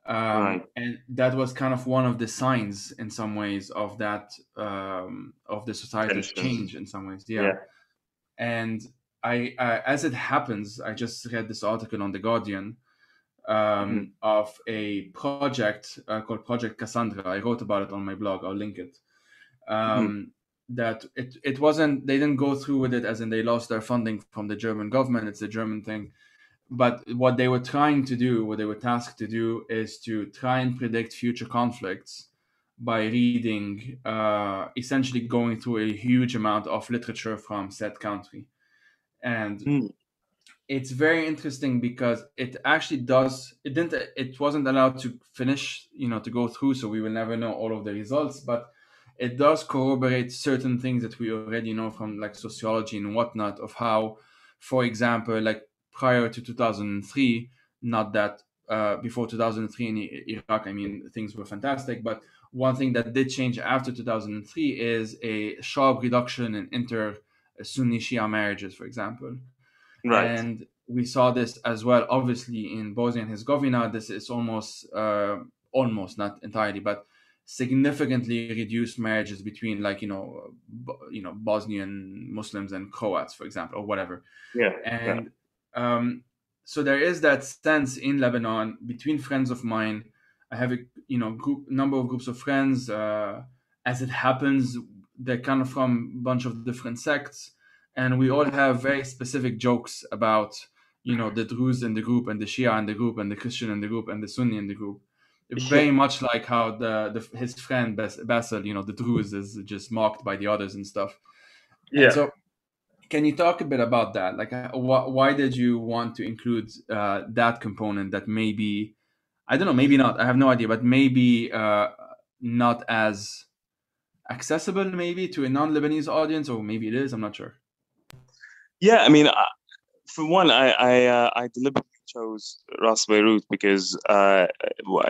Right. And that was kind of one of the signs in some ways of that, of the societal Tensions. change in some ways. Yeah. Yeah. And as it happens, I just read this article on The Guardian, Mm-hmm. of a project called Project Cassandra. I wrote about it on my blog. I'll link it. Mm-hmm. That it wasn't, they didn't go through with it as in they lost their funding from the German government. It's a German thing. But what they were trying to do, what they were tasked to do, is to try and predict future conflicts by reading, essentially going through a huge amount of literature from said country. And Mm-hmm. it's very interesting because it actually does, it wasn't allowed to finish, to go through, so we will never know all of the results, but it does corroborate certain things that we already know from like sociology and whatnot, of how, for example, like prior to 2003, not that before 2003 in Iraq, I mean, things were fantastic, but one thing that did change after 2003 is a sharp reduction in inter Sunni Shia marriages, for example. Right. And we saw this as well, obviously, in Bosnia and Herzegovina. This is almost not entirely, but significantly reduced marriages between, like, Bosnian Muslims and Croats, for example, or whatever. Yeah. Yeah. And so there is that sense in Lebanon between friends of mine. I have a number of groups of friends. As it happens, they're kind of from a bunch of different sects, and we all have very specific jokes about the Druze in the group and the Shia in the group and the Christian in the group and the Sunni in the group. Yeah. Very much like how his friend Basil, the Druze is just mocked by the others and stuff. And Yeah. so, can you talk a bit about that? Like, why did you want to include that component that maybe, I don't know, maybe not, I have no idea, but maybe not as accessible maybe to a non-Lebanese audience, or maybe it is, I'm not sure. Yeah. I mean, for one, I deliberately chose Ras Beirut because,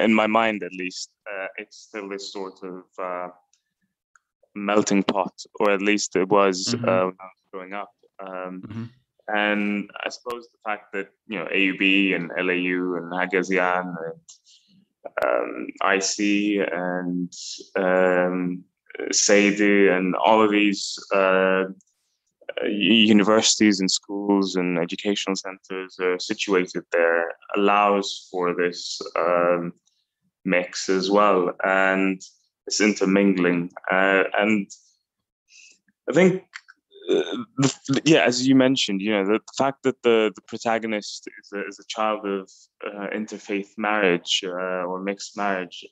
in my mind at least, it's still this sort of melting pot, or at least it was when I Mm-hmm. was growing up. Mm-hmm. And I suppose the fact that AUB and LAU and Hagazian and IC and Seydi and all of these universities and schools and educational centers are situated there allows for this mix as well, and this intermingling. And I think, as you mentioned, the fact that the protagonist is a child of interfaith marriage or mixed marriage,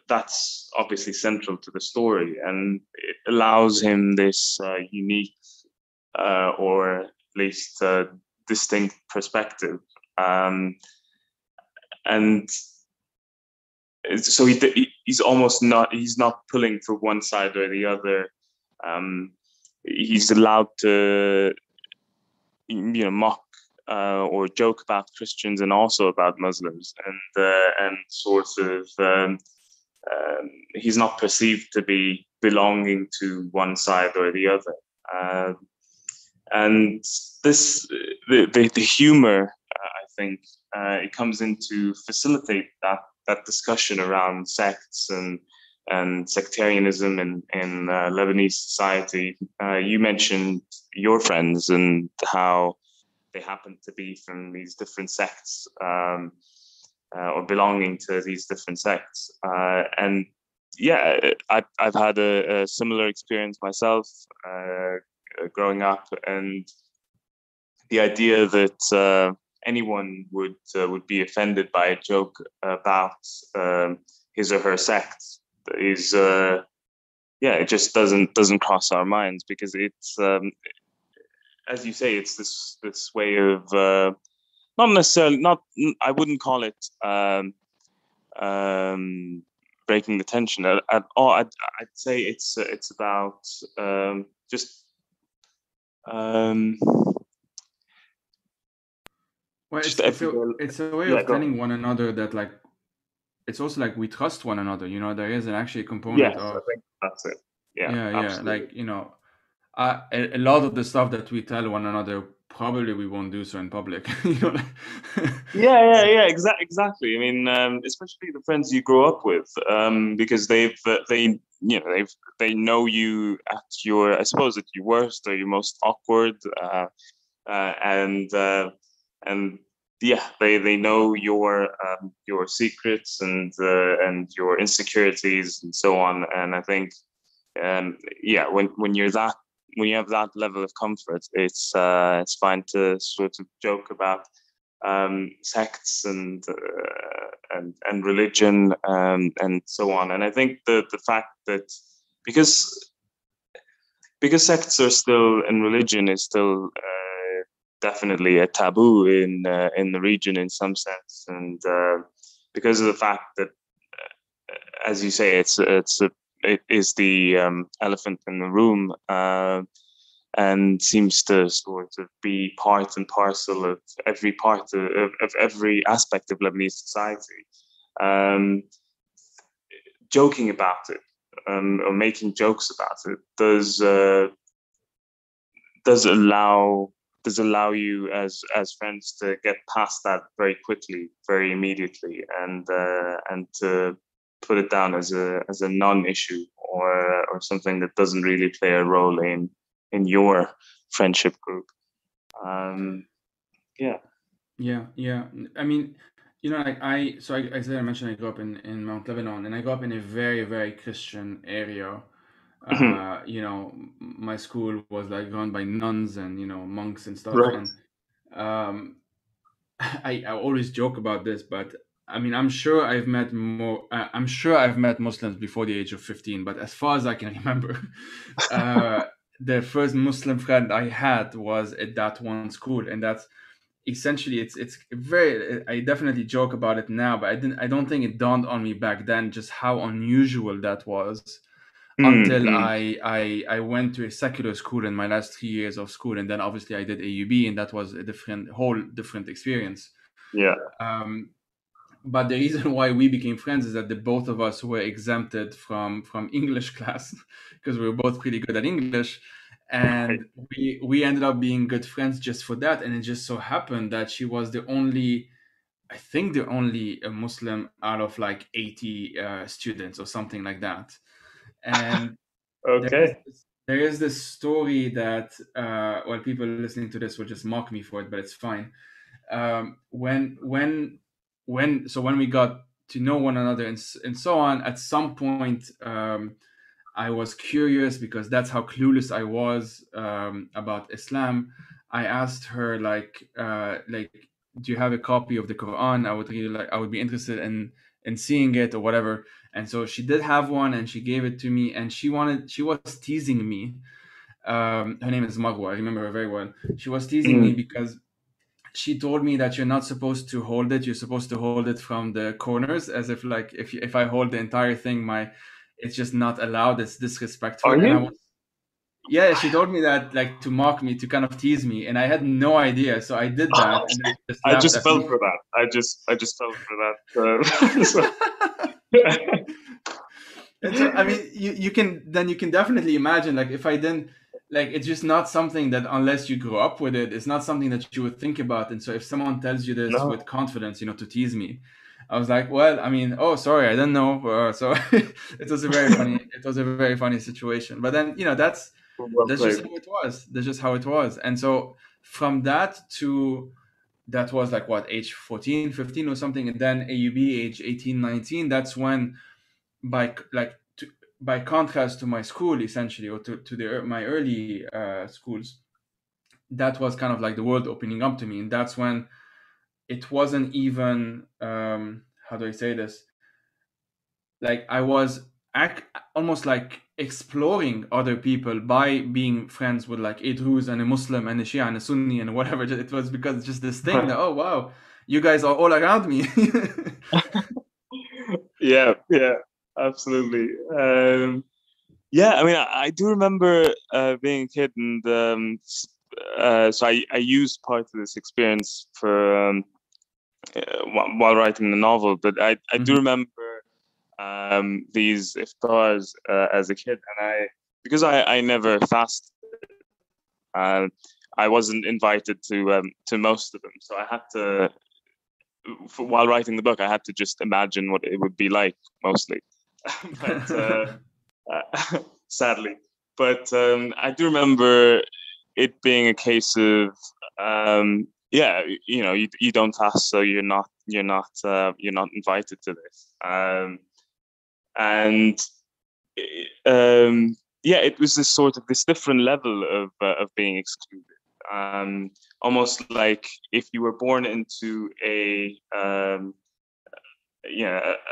that's obviously central to the story, and it allows him this unique or at least distinct perspective. And so he's not pulling for one side or the other. He's allowed to mock or joke about Christians and also about Muslims, and sort of he's not perceived to be belonging to one side or the other. And this the humor, I think, it comes in to facilitate that discussion around sects and sectarianism in Lebanese society. You mentioned your friends and how they happen to be from these different sects, or belonging to these different sects. And yeah, I've had a similar experience myself growing up, and the idea that anyone would be offended by a joke about his or her sect is it just doesn't cross our minds, because it's as you say, it's this way of not necessarily, not, I wouldn't call it breaking the tension at all. I'd say it's about just Well, just it's a way of telling one another that, like, it's also like we trust one another. You know, there is an actually component Yes, of, I think that's it. yeah, Absolutely. like, you know, a lot of the stuff that we tell one another, probably we won't do so in public. You know, like, Yeah. Exactly. I mean, especially the friends you grow up with, because they know you at your, I suppose, at your worst or your most awkward, and yeah, they know your secrets and your insecurities and so on. And I think, when when you have that level of comfort, it's fine to sort of joke about sects and religion, and so on. And I think the fact that, because sects are still, and religion is still definitely a taboo in the region in some sense, and because of the fact that, as you say, it is the elephant in the room, and seems to sort of be part and parcel of every part of every aspect of Lebanese society. Joking about it, or making jokes about it, does allow you as friends to get past that very quickly, very immediately, and to put it down as a non-issue, or something that doesn't really play a role in your friendship group. Yeah. yeah. I mean, you know, like, I said, I mentioned I grew up in Mount Lebanon, and I grew up in a very, very Christian area. You know, my school was like run by nuns and, you know, monks and stuff. Right. And um, I always joke about this, but I mean, I'm sure I've met more. I'm sure I've met Muslims before the age of 15. But as far as I can remember, uh, the first Muslim friend I had was at that one school, and that's essentially, it's very. I definitely joke about it now, but I don't think it dawned on me back then just how unusual that was, until Mm-hmm. I went to a secular school in my last 3 years of school, and then obviously I did AUB, and that was a whole different experience. Yeah. Um, but the reason why we became friends is that the both of us were exempted from English class because we were both pretty good at English, Right. and we ended up being good friends just for that. And it just so happened that she was the only, I think, the only Muslim out of like 80 students or something like that. And Okay. there is this story that, well, people listening to this will just mock me for it, but it's fine. When we got to know one another, and so on, at some point, I was curious, because that's how clueless I was about Islam. I asked her, like, do you have a copy of the Quran? I would be interested in seeing it or whatever. And so she did have one, and she gave it to me, and she was teasing me. Her name is Marwa. I remember her very well. She was teasing me Mm. because she told me that you're not supposed to hold it. You're supposed to hold it from the corners, as if, like, if I hold the entire thing, it's just not allowed. It's Are disrespectful. And I you? was, yeah, she told me that, like, to mock me, to kind of tease me, and I had no idea. So I did that, and then she just I laughed just at fell me. for that. I just fell for that. And so, I mean, you can definitely imagine, like, if I didn't, like, it's just not something that, unless you grew up with it, it's not something that you would think about. And so if someone tells you this with No. confidence, you know, to tease me, I was like, well, I mean, oh, sorry, I didn't know. So it was a very funny situation. But then, you know, Well that's just played. how it was. That's just how it was. And so from that to, that was like what, age 14, 15 or something. And then AUB age 18, 19, that's when, by like to, by contrast to my school, essentially, or to my early schools, that was kind of like the world opening up to me, and that's when it wasn't even how do I say this? Like I was almost like exploring other people by being friends with like a Druze and a Muslim and a Shia and a Sunni and whatever. It was because it's just this thing that, oh wow, you guys are all around me. Yeah, yeah, absolutely. Yeah, I mean, I do remember being a kid, and so I used part of this experience for while writing the novel. But I do remember these iftars as a kid, and because I never fasted, uh, I wasn't invited to most of them, so I had to. While writing the book, I had to just imagine what it would be like, mostly. But sadly, but I do remember it being a case of yeah, you don't fast, so you're not invited to this, and yeah, it was this sort of this different level of being excluded. Almost like if you were born into a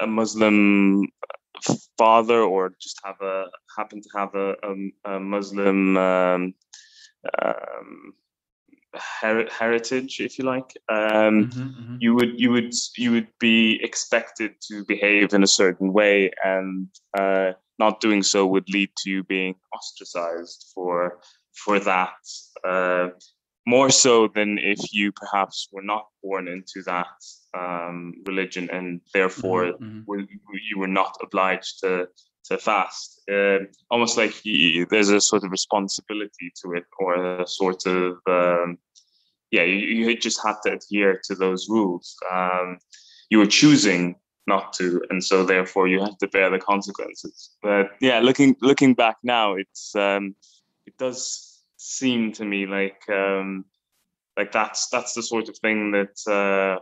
Muslim father, or just happen to have a Muslim heritage, if you like, you would be expected to behave in a certain way, and not doing so would lead to you being ostracized for that. More so than if you perhaps were not born into that religion, and therefore you were not obliged to fast. Almost like there's a sort of responsibility to it, or a sort of you just had to adhere to those rules. You were choosing not to, and so therefore you have to bear the consequences. But yeah, looking back now, it does seem to me like that's the sort of thing that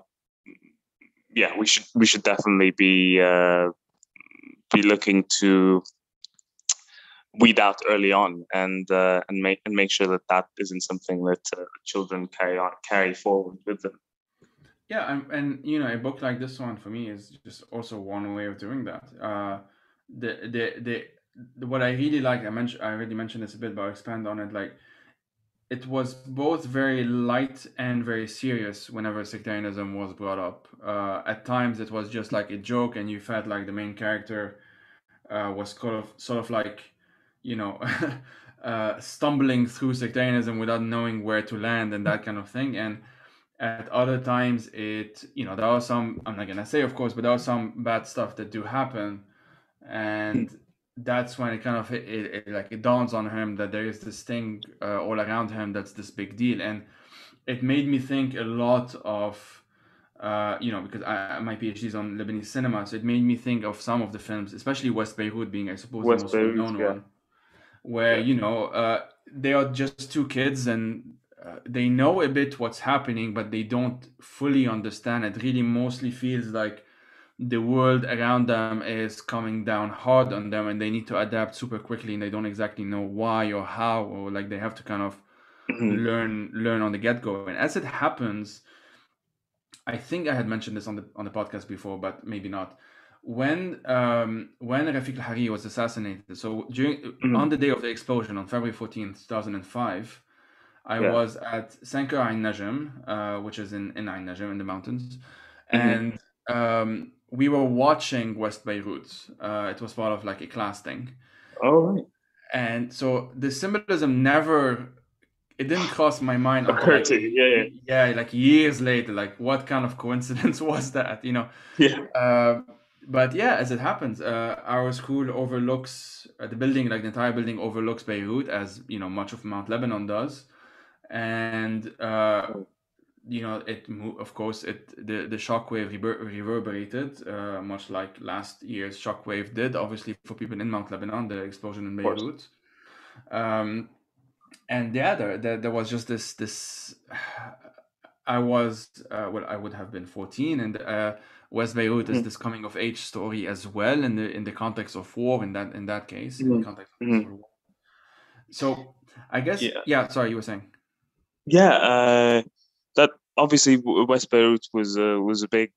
we should definitely be looking to weed out early on, and make sure that isn't something that children carry forward with them. Yeah, and a book like this one for me is just also one way of doing that. The what I really like, I already mentioned this a bit, but I'll expand on it. Like, it was both very light and very serious whenever sectarianism was brought up. At times, it was just like a joke, and you felt like the main character was sort of like, you know, stumbling through sectarianism without knowing where to land and that kind of thing. And at other times, there are some, I'm not gonna say, of course, but there are some bad stuff that do happen, and that's when it kind of it dawns on him that there is this thing all around him that's this big deal. And it made me think a lot of because my PhD is on Lebanese cinema, so it made me think of some of the films, especially West Beirut being, I suppose, the West most Beirut, well-known yeah. one, where they are just two kids, and they know a bit what's happening, but they don't fully understand. It really mostly feels like the world around them is coming down hard on them, and they need to adapt super quickly, and they don't exactly know why or how, or like they have to kind of learn on the get-go. And as it happens, I think I had mentioned this on the podcast before, but maybe not. When Rafiq al-Hariri was assassinated, so on the day of the explosion on February 14th, 2005, I was at Sanker Ain Najm, which is in Ain Najm in the mountains, and we were watching West Beirut. It was part of like a class thing. Oh, right. And so the symbolism it didn't cross my mind until like like years later. Like, what kind of coincidence was that? But yeah, as it happens, our school overlooks the building, like the entire building overlooks Beirut, as much of Mount Lebanon does, and of course, the shockwave reverberated, much like last year's shockwave did, obviously, for people in Mount Lebanon, the explosion in Beirut. And yeah, there was just this. I was I would have been 14, and West Beirut is this coming of age story as well, in the context of war. In that case, in the context of the Civil War. So I guess sorry, you were saying. That obviously West Beirut was a big,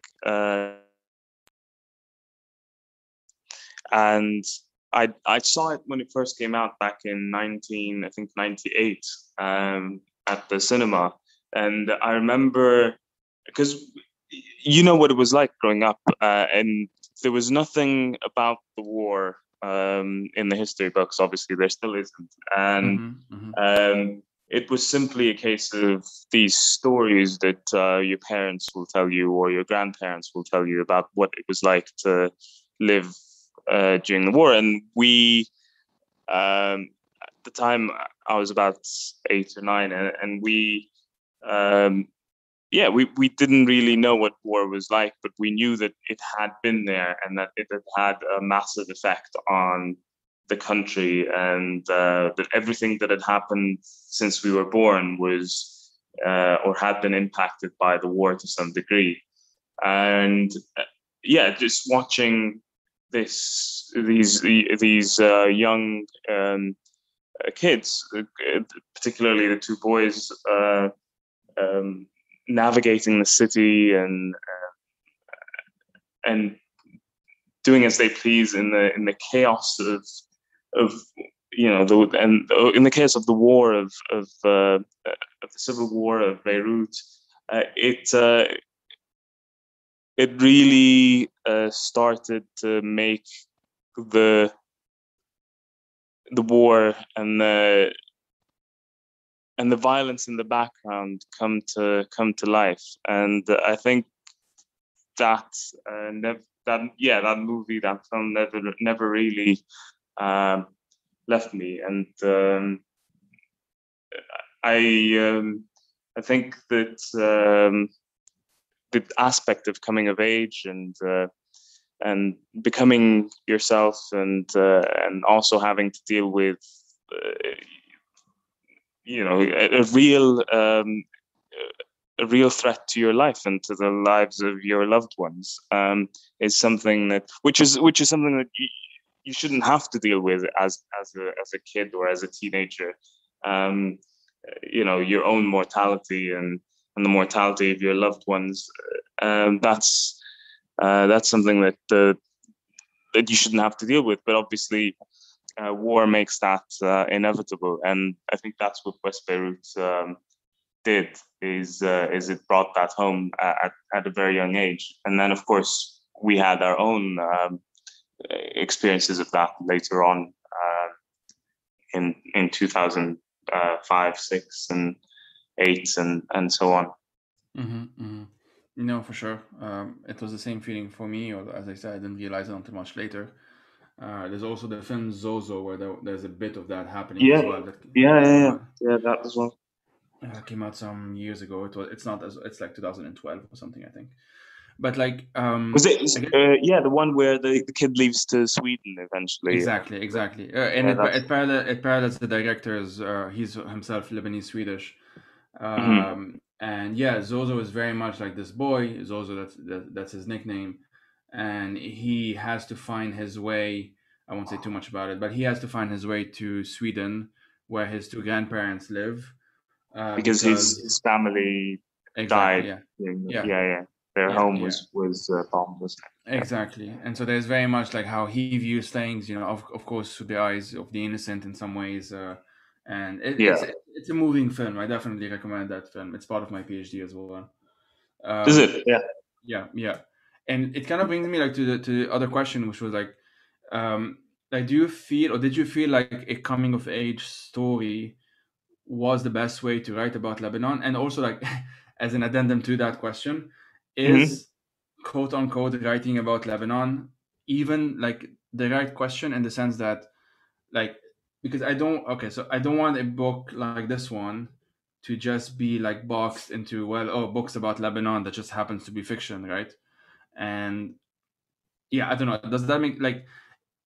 and I saw it when it first came out back in 1998 at the cinema, and I remember because you know what it was like growing up, and there was nothing about the war in the history books. Obviously, there still isn't, and it was simply a case of these stories that your parents will tell you or your grandparents will tell you about what it was like to live during the war. And at the time, I was about 8 or 9, and um, we didn't really know what war was like, but we knew that it had been there and that it had a massive effect on the country, and that everything that had happened since we were born was or had been impacted by the war to some degree. And just watching these young kids, particularly the two boys, navigating the city and doing as they please in the chaos of in the case of the war of the civil war of Beirut, it really started to make the war and the violence in the background come to life. And I think that that movie, that film, never really left me. And I think that the aspect of coming of age and becoming yourself, and also having to deal with a real threat to your life and to the lives of your loved ones, is something which is something that you shouldn't have to deal with as a kid or as a teenager. Your own mortality and the mortality of your loved ones. That's something that you shouldn't have to deal with. But obviously, war makes that inevitable, and I think that's what West Beirut did. Is it brought that home at a very young age, and then of course we had our own experiences of that later on in 2005, 6, and 8, and so on. No, for sure. It was the same feeling for me, or as I said, I didn't realize it until much later. There's also the film Zozo, where there's a bit of that happening as well. That as well. Came out some years ago. It's like 2012 or something, I think. But like, was it? The one where the kid leaves to Sweden eventually. Exactly. And it parallels the director's. He's himself Lebanese Swedish. And Zozo is very much like this boy. Zozo, that's his nickname, and he has to find his way. I won't say too much about it, but he has to find his way to Sweden, where his two grandparents live. Because his family died. Their home was bombed. Exactly. And so there's very much like how he views things, of course, through the eyes of the innocent in some ways. And it's a moving film. I definitely recommend that film. It's part of my PhD as well. Is it? Yeah. And it kind of brings me like to the other question, which was like do you feel, or did you feel like a coming of age story was the best way to write about Lebanon? And also, like, as an addendum to that question, is quote unquote writing about Lebanon even like the right question, in the sense that, like, because I don't want a book like this one to just be like boxed into, books about Lebanon that just happens to be fiction, right? And I don't know, does that make like,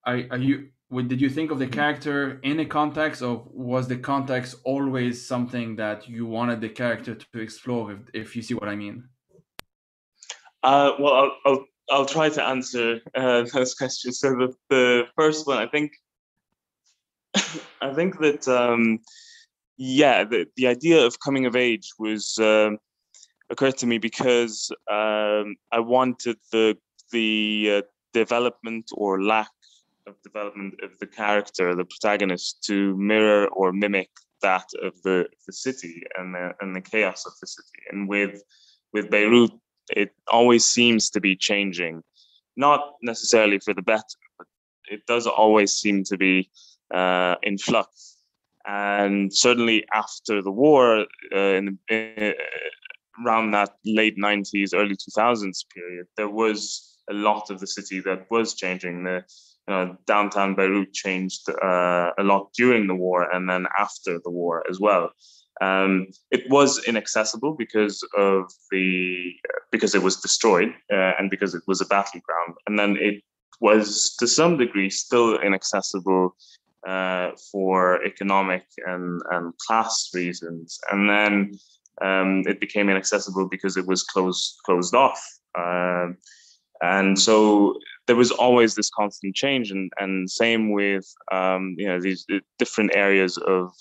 did you think of the character in a context, or was the context always something that you wanted the character to explore, if you see what I mean? Well, I'll try to answer those questions. So the first one, I think that Yeah, the idea of coming of age was occurred to me because I wanted the development or lack of development of the character, the protagonist, to mirror or mimic that of the city and the chaos of the city. And with Beirut, it always seems to be changing, not necessarily for the better, but it does always seem to be in flux. And certainly after the war, around that late 90s, early 2000s period, there was a lot of the city that was changing. Downtown Beirut changed a lot during the war and then after the war as well. It was inaccessible because it was destroyed and because it was a battleground, and then it was to some degree still inaccessible for economic and class reasons, and then it became inaccessible because it was closed off. And so there was always this constant change, and same with these different areas of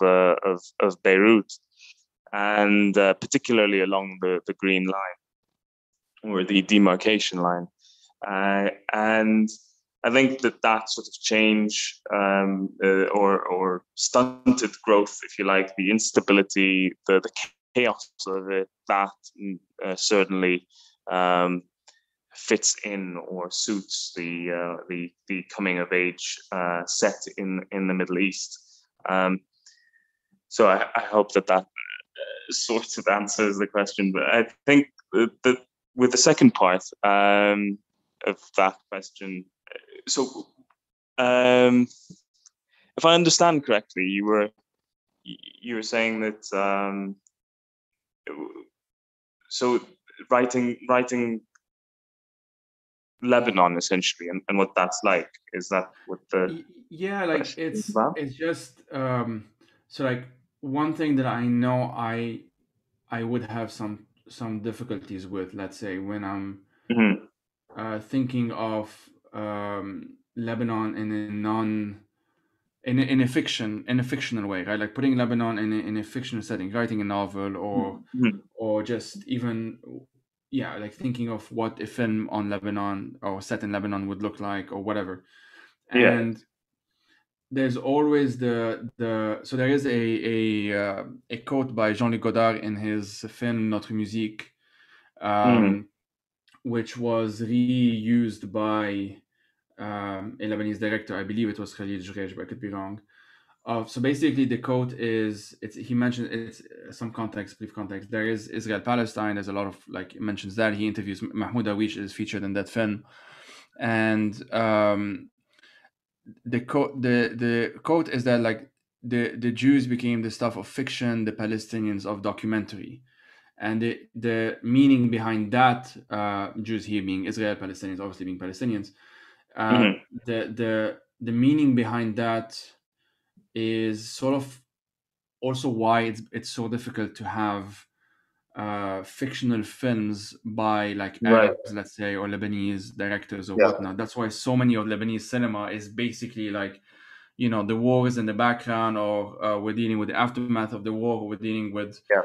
Beirut, and particularly along the Green Line or the demarcation line, and I think that sort of change or stunted growth, if you like, the instability, the chaos of it, that certainly fits in or suits the coming of age set in the Middle East. So I hope that sort of answers the question. But I think that with the second part of that question, so if I understand correctly, you were saying that so writing Lebanon essentially and what that's like. Is that what the Yeah, like question is about? it's just so like one thing that I know I would have some difficulties with, let's say, when I'm Mm-hmm. thinking of Lebanon in a non in a fiction in a fictional way, right? Like putting Lebanon in a fictional setting, writing a novel, Mm-hmm. or just even, yeah, like thinking of what a film on Lebanon or set in Lebanon would look like or whatever. Yeah. And there's always the so there is a quote by Jean-Luc Godard in his film Notre Musique, Mm-hmm. um, which was reused by a Lebanese director. I believe it was Khalil Jreish, but I could be wrong. So basically, the quote is, he mentioned it's some context, brief context. There is Israel Palestine. There's a lot of like mentions that he interviews Mahmoud Darwish is featured in that film, and the quote is that like the Jews became the stuff of fiction, the Palestinians of documentary, and the meaning behind that, Jews here being Israel, Palestinians obviously being Palestinians, uh, Mm-hmm. the meaning behind that is sort of also why it's so difficult to have fictional films by like Right. Arabs, let's say, or Lebanese directors or Yeah. whatnot. That's why so many of Lebanese cinema is basically like, the war is in the background, or we're dealing with the aftermath of the war, or we're dealing with Yeah.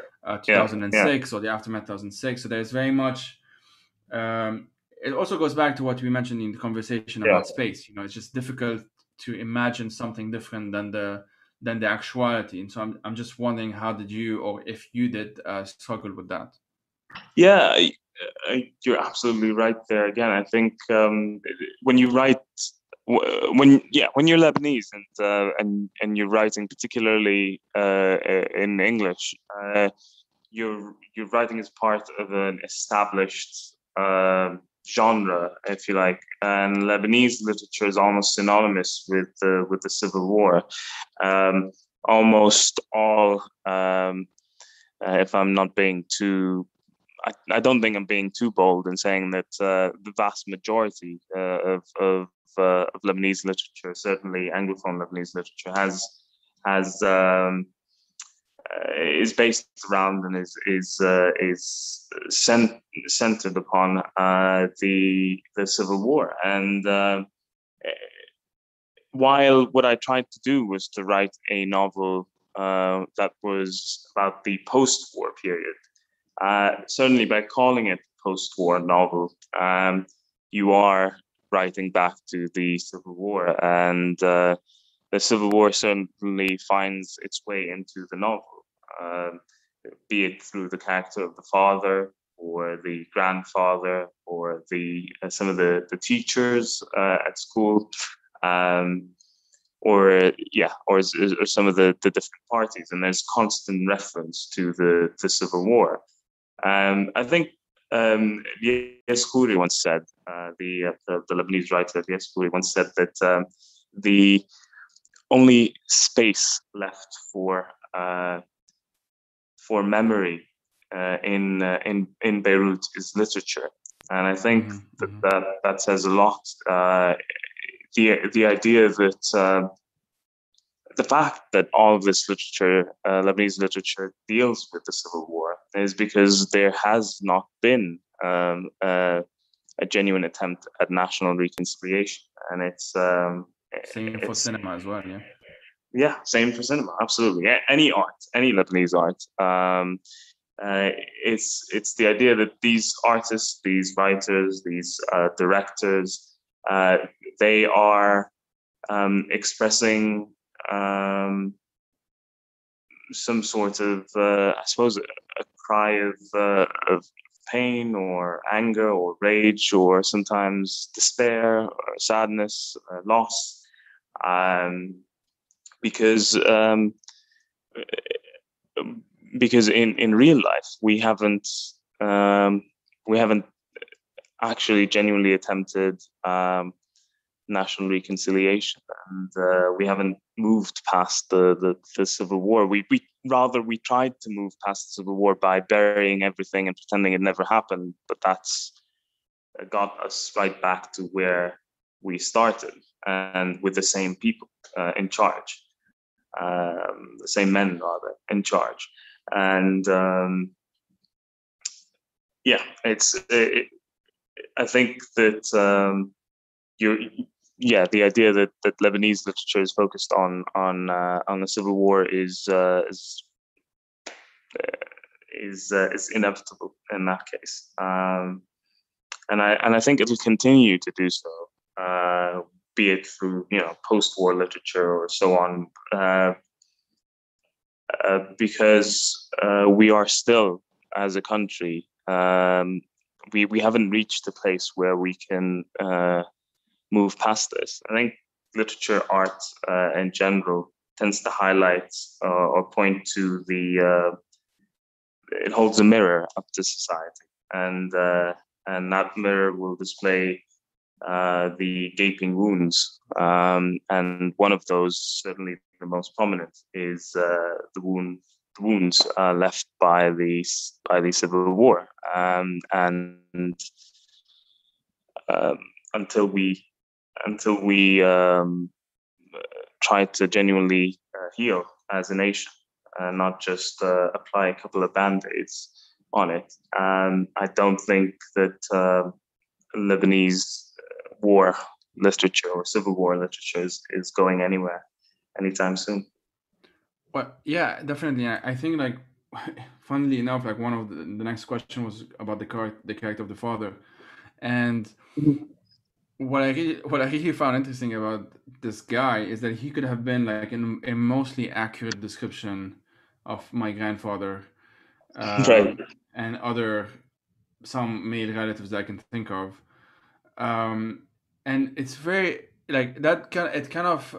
Yeah. Yeah. 2006 or the aftermath 2006. So there's very much. It also goes back to what we mentioned in the conversation Yeah. about space. It's just difficult to imagine something different than the actuality. And so I'm just wondering, how did you, or if you did, struggle with that? Yeah. You're absolutely right there. Again, I think when you write, when you're Lebanese and you're writing particularly in English, you're writing as part of an established genre, if you like, and Lebanese literature is almost synonymous with the Civil War. Um, Almost all, if I'm not being too I don't think I'm being too bold in saying that the vast majority of Lebanese literature, certainly Anglophone Lebanese literature, has is based around and centered upon the Civil War. And while what I tried to do was to write a novel that was about the post-war period. Certainly, by calling it post-war novel, you are writing back to the Civil War, and the Civil War certainly finds its way into the novel, be it through the character of the father, or the grandfather, or some of the teachers at school, or some of the different parties, and there's constant reference to the Civil War. I think Yes Khoury once said, the Lebanese writer Yes Khoury once said that the only space left for memory in Beirut is literature, and I think that says a lot. The idea that the fact that all of this literature, Lebanese literature, deals with the Civil War is because there has not been a genuine attempt at national reconciliation, and it's same for cinema as well. Yeah, same for cinema. Absolutely, any art, any Lebanese art. It's the idea that these artists, these writers, these directors, they are expressing some sort of, I suppose, a cry of pain or anger or rage, or sometimes despair or sadness, loss, because in real life we haven't actually genuinely attempted national reconciliation, and we haven't moved past the Civil War. We tried to move past the Civil War by burying everything and pretending it never happened, but that's got us right back to where we started, and with the same people in charge, the same men rather in charge, and I think that the idea that Lebanese literature is focused on the Civil War is inevitable in that case, and I think it'll continue to do so, be it through post-war literature or so on, because we are still, as a country, we haven't reached a place where we can move past this. I think literature, art in general, tends to highlight or point to it holds a mirror up to society, and that mirror will display the gaping wounds, and one of those, certainly the most prominent, is the wounds left by the Civil War, and until we try to genuinely heal as a nation, and not just apply a couple of band-aids on it, I don't think that Lebanese war literature or Civil War literature is going anywhere anytime soon. Well, yeah, definitely. I think, like, funnily enough, like, one of the next question was about the character of the father, and what I really found interesting about this guy is that he could have been like a mostly accurate description of my grandfather, Right. and some male relatives that I can think of, and it's very like that. It kind of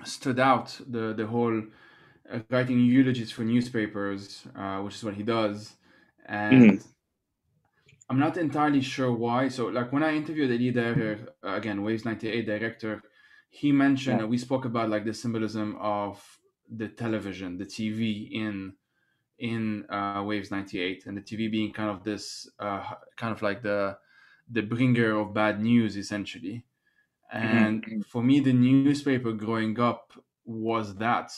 stood out, the whole writing eulogies for newspapers, which is what he does, and I'm not entirely sure why. So, like, when I interviewed the leader, again, Waves 98 director, he mentioned, we spoke about like the symbolism of the television, the TV in Waves 98, and the TV being kind of this, kind of like the bringer of bad news, essentially. And for me, the newspaper growing up was that.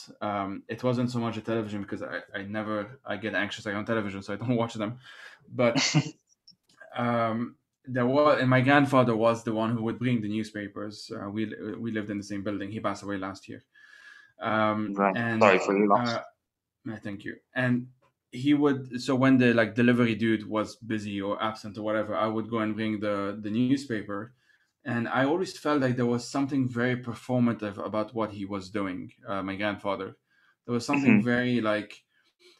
It wasn't so much a television, because I get anxious on television, so I don't watch them. But there was, and my grandfather was the one who would bring the newspapers. We lived in the same building. He passed away last year. Right. And Sorry for your loss. thank you. And he would, so when the like delivery dude was busy or absent or whatever, I would go and bring the newspaper, and I always felt like there was something very performative about what he was doing. My grandfather, there was something very like,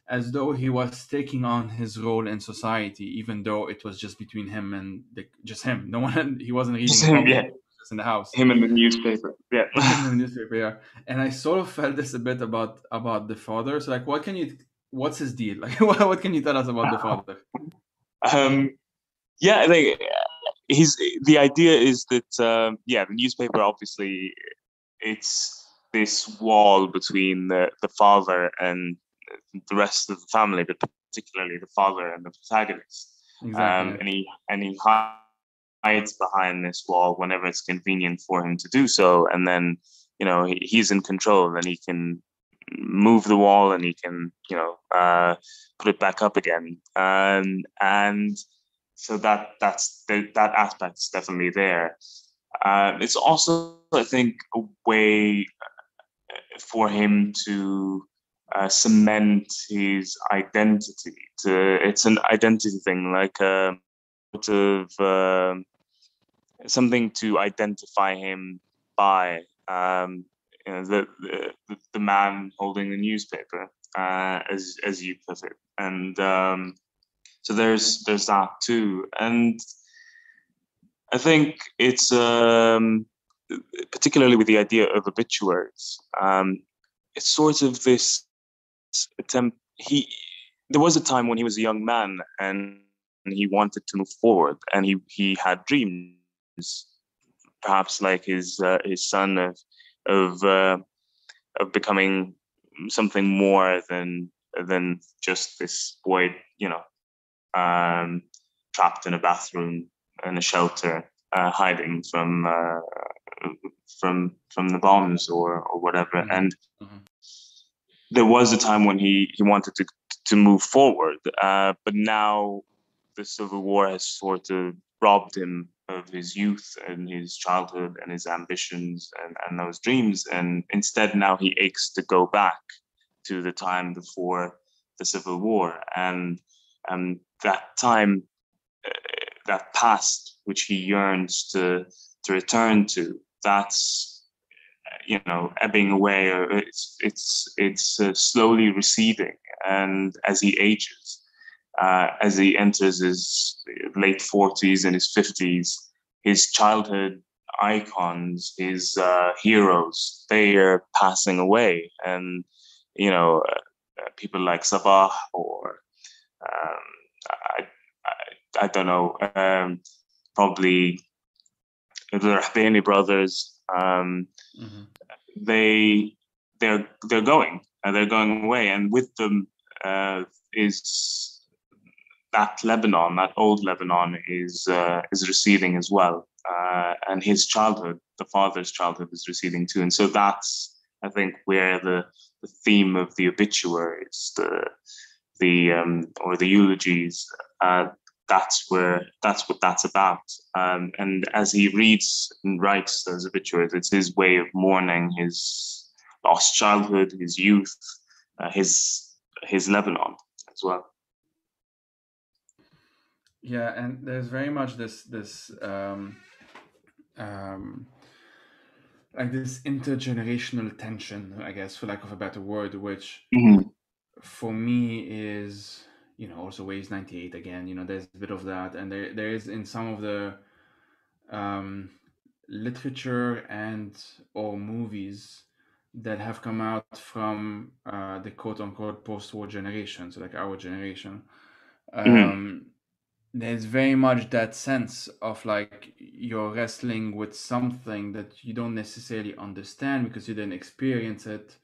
as though he was taking on his role in society, even though it was just between him and just him. No one, he wasn't reading Just the him, public, yeah. just in the house. Him in the newspaper. Yeah. Him in the newspaper, yeah. And I sort of felt this a bit about the father. So like, what's his deal? Like, what can you tell us about the father? um, yeah, I think the idea is that the newspaper obviously it's this wall between the father and the rest of the family, but particularly the father and the protagonist. Exactly. And he hides behind this wall whenever it's convenient for him to do so, and then he's in control and he can move the wall and he can put it back up again, and so that aspect's definitely there. It's also, I think, a way for him to cement his identity. It's an identity thing, like sort of something to identify him by. The man holding the newspaper, as you put it, and so there's that too, and I think it's particularly with the idea of obituaries. It's sort of this attempt. There was a time when he was a young man and he wanted to move forward, and he had dreams, perhaps like his son of becoming something more than just this boy, trapped in a bathroom in a shelter, hiding from the bombs or whatever. Mm-hmm. And there was a time when he wanted to move forward, but now the Civil War has sort of robbed him of his youth and his childhood and his ambitions and those dreams. And instead now he aches to go back to the time before the Civil War. And that time, that past, which he yearns to return to, that's ebbing away, or it's slowly receding. And as he ages, as he enters his late 40s and his 50s, his childhood icons, his heroes, they are passing away. And people like Sabah or I don't know, probably the Rahbani brothers. They're going away, and with them is that Lebanon, that old Lebanon, is receding as well, and his childhood, the father's childhood, is receding too. And so that's, I think, where the theme of the obituaries, or the eulogies, that's what that's about. And as he reads and writes those obituaries, it's his way of mourning his lost childhood, his youth, his Lebanon as well. Yeah, and there's very much this like this intergenerational tension, I guess, for lack of a better word, which for me is, also weighs 98 again. There's a bit of that, and there is in some of the literature and or movies that have come out from the quote-unquote post-war generation, so like our generation. There's very much that sense of like you're wrestling with something that you don't necessarily understand because you didn't experience it.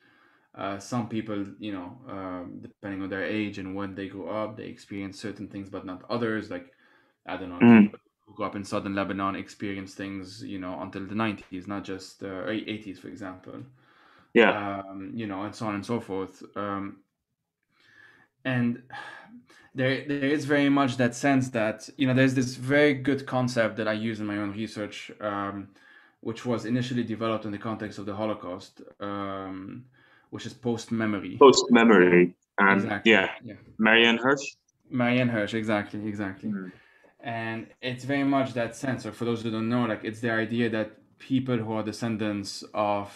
Some people, depending on their age and when they grew up, they experience certain things, but not others. Like, I don't know, people who grew up in southern Lebanon experience things, until the 90s, not just 80s, for example. Yeah. And so on and so forth. And there is very much that sense that there's this very good concept that I use in my own research, which was initially developed in the context of the Holocaust, which is post-memory. Post-memory. And Exactly. yeah, Marianne Hirsch. Marianne Hirsch, exactly. And it's very much that sense. So for those who don't know, like it's the idea that people who are descendants of,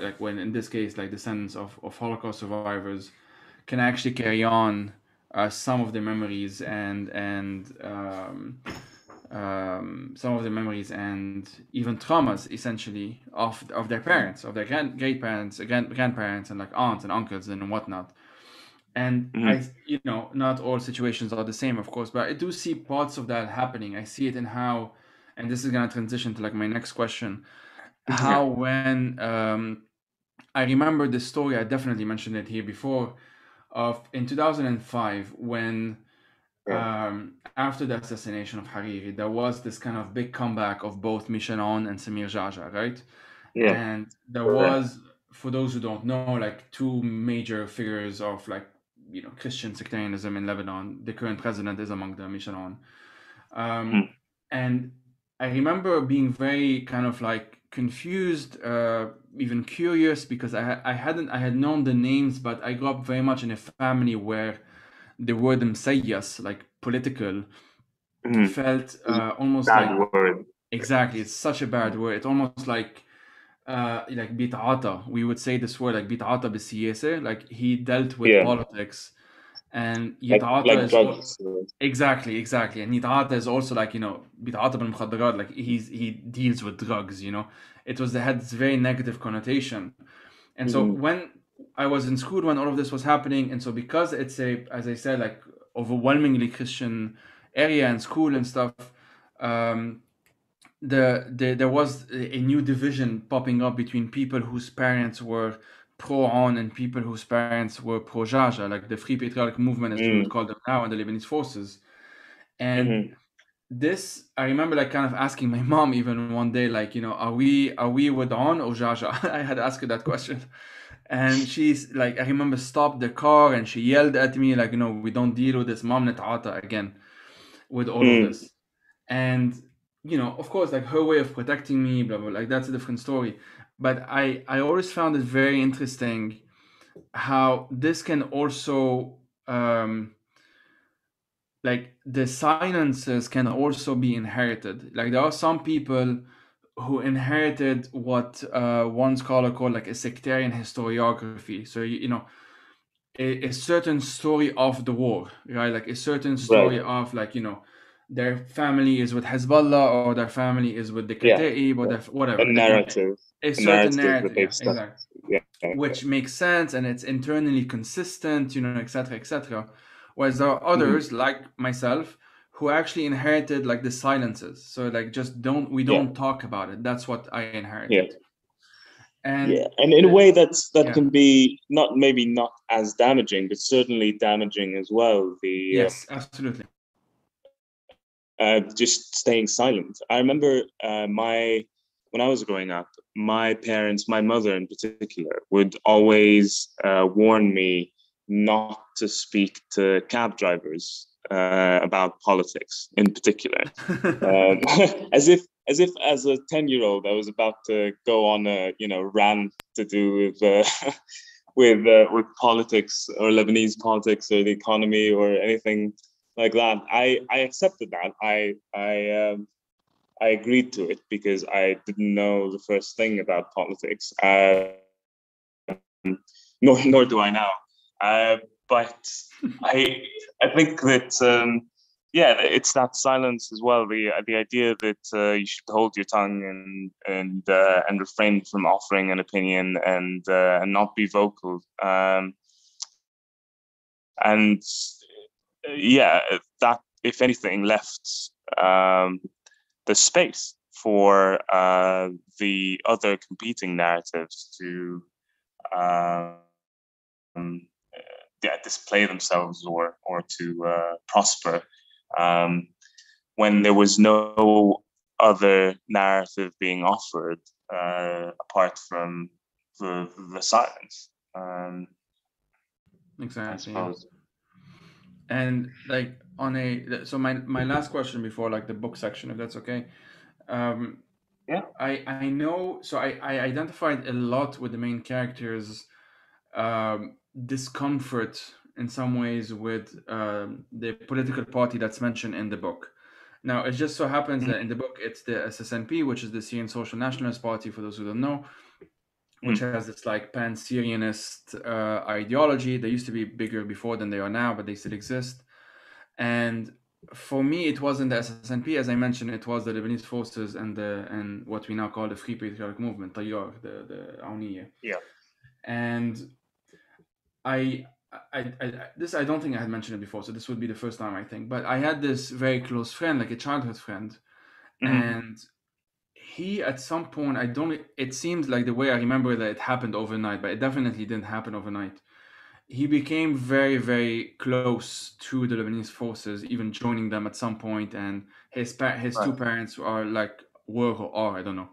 like when in this case, like descendants of Holocaust survivors, can actually carry on some of the memories and some of the memories and even traumas essentially of their parents, of their great parents, grandparents, and like aunts and uncles and whatnot. And I, not all situations are the same, of course, but I do see parts of that happening. I see it in how, and this is gonna transition to like my next question, how when I remember this story, I definitely mentioned it here before, of in 2005 when after the assassination of Hariri, there was this kind of big comeback of both Michel Aoun and Samir Jaja, right? And there was, for those who don't know, like two major figures of like Christian sectarianism in Lebanon. The current president is among them, Michel Aoun. And I remember being very kind of like confused, even curious, because I had known the names, but I grew up very much in a family where the word مسيس, like political, felt almost bad like word. Exactly, it's such a bad word. It's almost like بيتعاطى. We would say this word like بيتعاطى بالسياسة, like he dealt with politics, and يتعاطى like is drugs. Exactly, and يتعاطى is also like بيتعاطى بالمخدرات, like he deals with drugs. It had this very negative connotation. And so when I was in school when all of this was happening, and so because it's as I said, like overwhelmingly Christian area and school and stuff, there was a new division popping up between people whose parents were pro-on and people whose parents were pro-Jaja, like the Free Patriotic Movement, as we would call them now, and the Lebanese forces. And this, I remember like kind of asking my mom even one day, like, are we with on or Jaja? I had asked her that question. And she's like, I remember stopped the car and she yelled at me like, we don't deal with this, mom net'ata again with all of this. And of course, like her way of protecting me, blah blah, like that's a different story. But I always found it very interesting how this can also like the silences can also be inherited. Like there are some people who inherited what one scholar called like a sectarian historiography. So a certain story of the war, right? Like a certain story of like their family is with Hezbollah or their family is with the Kataib or whatever. A narrative. A certain narrative, exactly. Which makes sense and it's internally consistent, etc., etc. Whereas there are others like myself who actually inherited like the silences. So like just don't talk about it. That's what I inherited. And in a way that can be maybe not as damaging, but certainly damaging as well. Yes, absolutely. Just staying silent. I remember when I was growing up, my parents, my mother in particular, would always warn me not to speak to cab drivers about politics in particular, as if as a 10-year-old I was about to go on a rant to do with politics or Lebanese politics or the economy or anything like that. I accepted that. I agreed to it because I didn't know the first thing about politics. Nor do I now. But I think that it's that silence as well. The idea that you should hold your tongue and refrain from offering an opinion and not be vocal. That if anything left the space for the other competing narratives to display themselves or to prosper when there was no other narrative being offered apart from the silence. Exactly. And like so my last question before like the book section, if that's okay. I know, so I identified a lot with the main characters discomfort in some ways with the political party that's mentioned in the book. Now, it just so happens that in the book, it's the SSNP, which is the Syrian Social Nationalist Party, for those who don't know, which has this like pan-Syrianist ideology. They used to be bigger before than they are now, but they still exist. And for me, it wasn't the SSNP, as I mentioned. It was the Lebanese forces and what we now call the Free Patriotic Movement, Tayyar, the Aouniyya. Yeah. And I this, I don't think I had mentioned it before, so this would be the first time, I think. But I had this very close friend, like a childhood friend, and he, at some point, it seems like the way I remember that it happened overnight, but it definitely didn't happen overnight. He became very, very close to the Lebanese forces, even joining them at some point. And his two parents were or are, I don't know.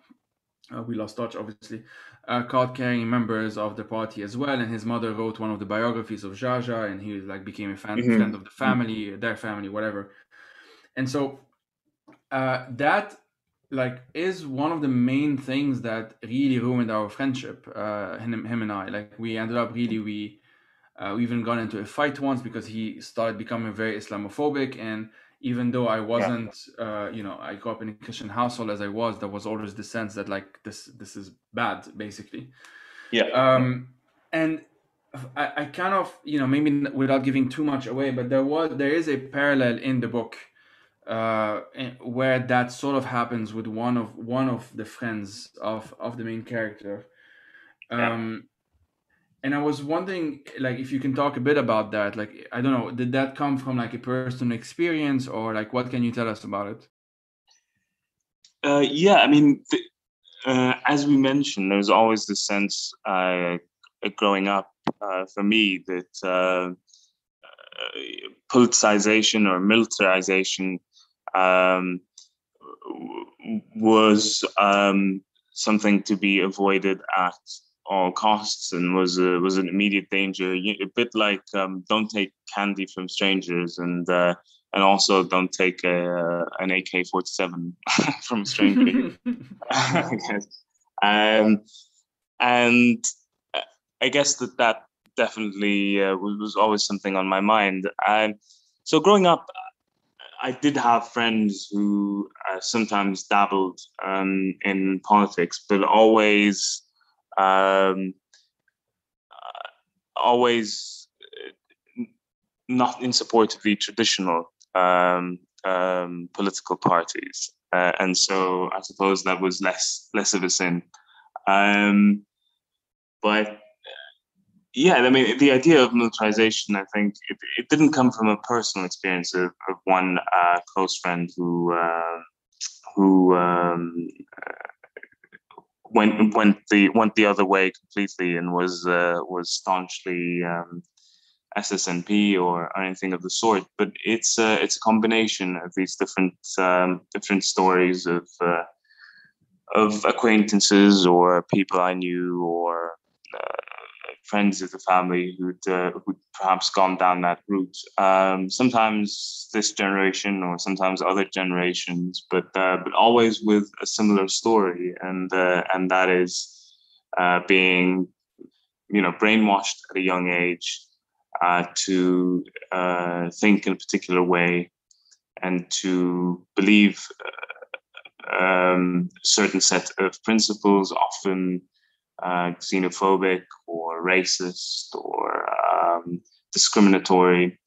We lost touch, obviously. Card-carrying members of the party as well. And his mother wrote one of the biographies of Jaja, and he became a friend of the family, their family, whatever. And so that is one of the main things that really ruined our friendship, him and I. We ended up we even got into a fight once because he started becoming very Islamophobic. And even though I wasn't, I grew up in a Christian household as I was, there was always the sense that this is bad, basically. Yeah. And I kind of, maybe without giving too much away, but there is a parallel in the book where that sort of happens with one of the friends of the main character. And I was wondering, if you can talk a bit about that. I don't know, did that come from a personal experience, or what can you tell us about it? Yeah, I mean, as we mentioned, there's always the sense growing up for me that politicization or militarization was something to be avoided at all costs, and was an immediate danger. A bit like don't take candy from strangers, and also don't take an AK-47 from a stranger. And I guess that definitely was always something on my mind. And so growing up, I did have friends who sometimes dabbled in politics, but always not in support of the traditional political parties, and so I suppose that was less of a sin. But yeah, I mean, the idea of militarization, I think it didn't come from a personal experience of one close friend who went the other way completely and was staunchly SSNP or anything of the sort. But it's a combination of these different stories of acquaintances or people I knew or friends of the family who'd perhaps gone down that route. Sometimes this generation, or sometimes other generations, but always with a similar story, and that is being, brainwashed at a young age to think in a particular way and to believe a certain set of principles, often xenophobic or racist or discriminatory,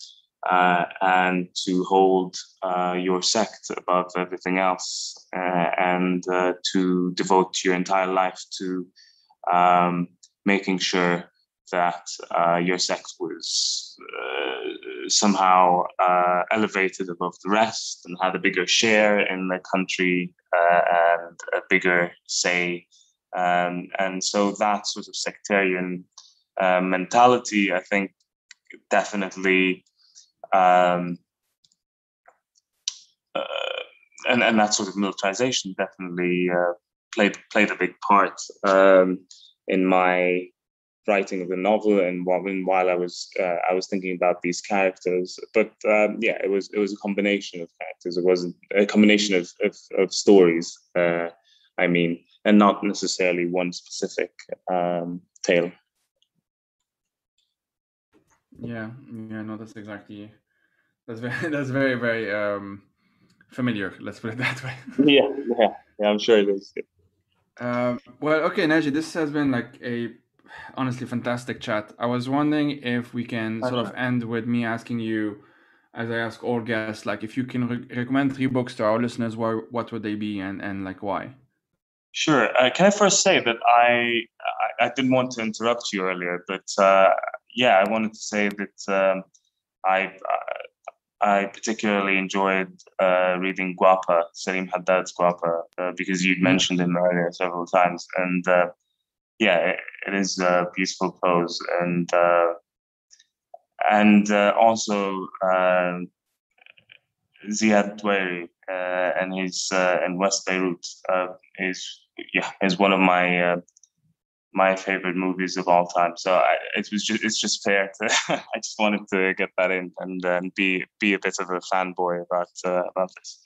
and to hold your sect above everything else, and to devote your entire life to making sure that your sect was somehow elevated above the rest and had a bigger share in the country and a bigger say. And so that sort of sectarian mentality, I think, definitely, and that sort of militarization definitely played a big part in my writing of the novel and while I was thinking about these characters. But yeah, it was a combination of characters. It wasn't a combination of stories. I mean, and not necessarily one specific tale. Yeah, no, that's exactly. That's very that's very very familiar. Let's put it that way. Yeah, I'm sure it is. Well, okay, Naji, this has been like a honestly fantastic chat. I was wondering if we can sort of end with me asking you, as I ask all guests, like if you can recommend 3 books to our listeners, what would they be and like why? Sure. Can I first say that I didn't want to interrupt you earlier, but yeah, I wanted to say that I I particularly enjoyed reading Guapa, Saleem Haddad's Guapa, because you'd mentioned him earlier several times, and yeah, it is beautiful prose, and also Ziad Doueri and his in West Beirut is one of my favorite movies of all time. So it's just fair to I just wanted to get that in and be a bit of a fanboy about this.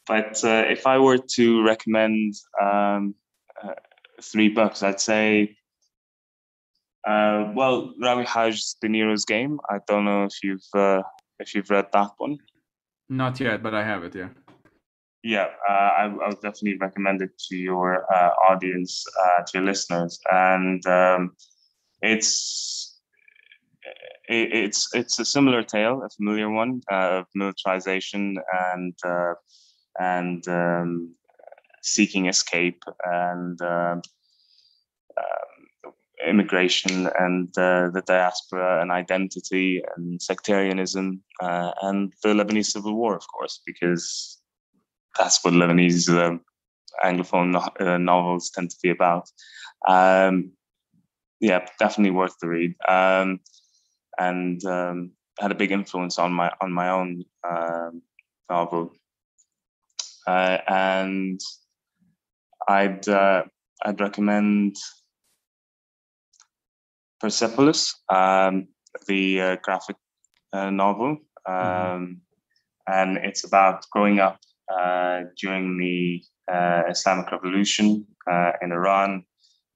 But if I were to recommend 3 books, I'd say well, Ravi Haj's De Niro's Game. I don't know if you've read that one. Not yet, but I have it. Yeah. Yeah, I would definitely recommend it to your audience, to your listeners, and it's a similar tale, a familiar one of militarization and seeking escape and immigration and the diaspora and identity and sectarianism and the Lebanese Civil War, of course, because that's what Lebanese Anglophone novels tend to be about. Yeah, definitely worth the read, and had a big influence on my own novel. And I'd recommend Persepolis, the graphic novel, and it's about growing up during the Islamic Revolution in Iran,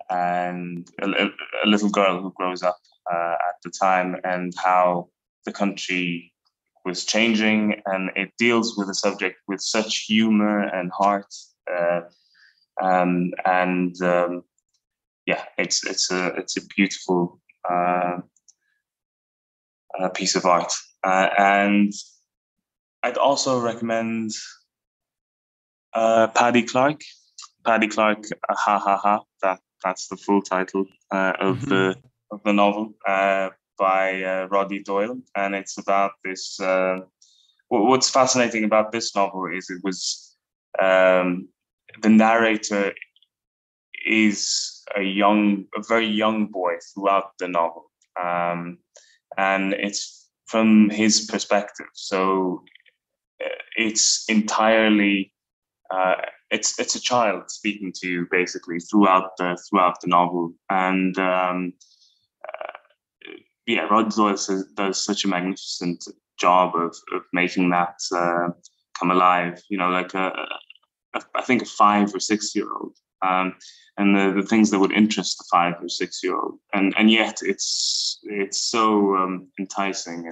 and a little girl who grows up at the time and how the country was changing, and it deals with the subject with such humor and heart, yeah, it's a beautiful piece of art, and I'd also recommend Paddy Clark, ha ha ha. That's the full title of the novel by Roddy Doyle, and it's about this. What's fascinating about this novel is it was the narrator is a very young boy throughout the novel, and it's from his perspective. So it's entirely it's a child speaking to you basically throughout the novel, and yeah, Rod Doyle does such a magnificent job of making that come alive. You know, like I think a 5 or 6 year old, and the things that would interest the 5 or 6 year old, and yet it's so enticing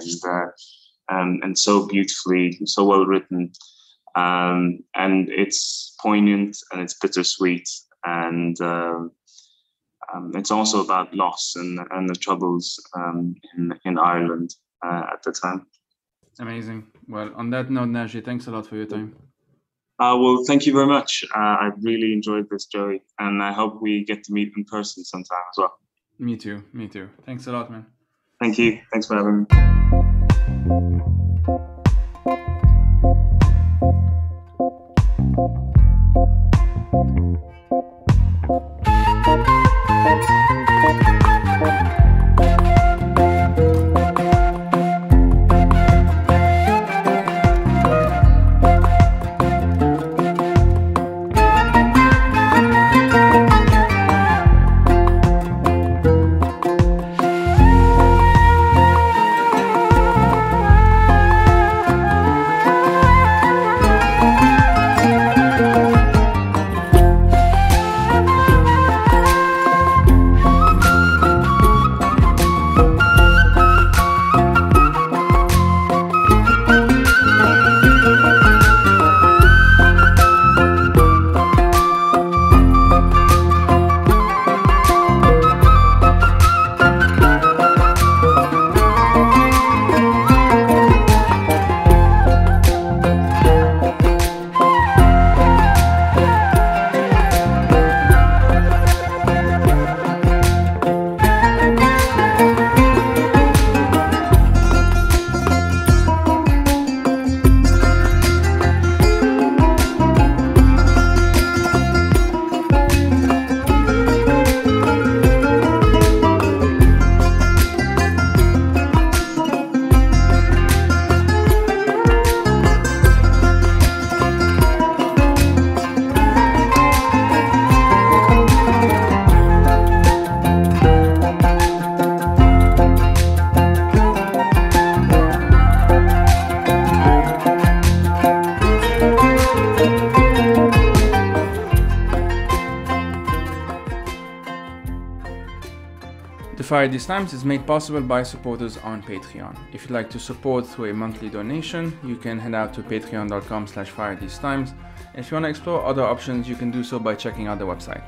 and so beautifully, so well written, and it's poignant and it's bittersweet, and it's also about loss and the troubles in Ireland at the time. Amazing. Well, on that note, Naji, thanks a lot for your time. Well, thank you very much. I really enjoyed this, Joey, and I hope we get to meet in person sometime as well. Me too. Thanks a lot, man. Thank you. Thanks for having me. The Fire These Times is made possible by supporters on Patreon. If you'd like to support through a monthly donation, you can head out to patreon.com/firethesetimes. And if you want to explore other options, you can do so by checking out the website.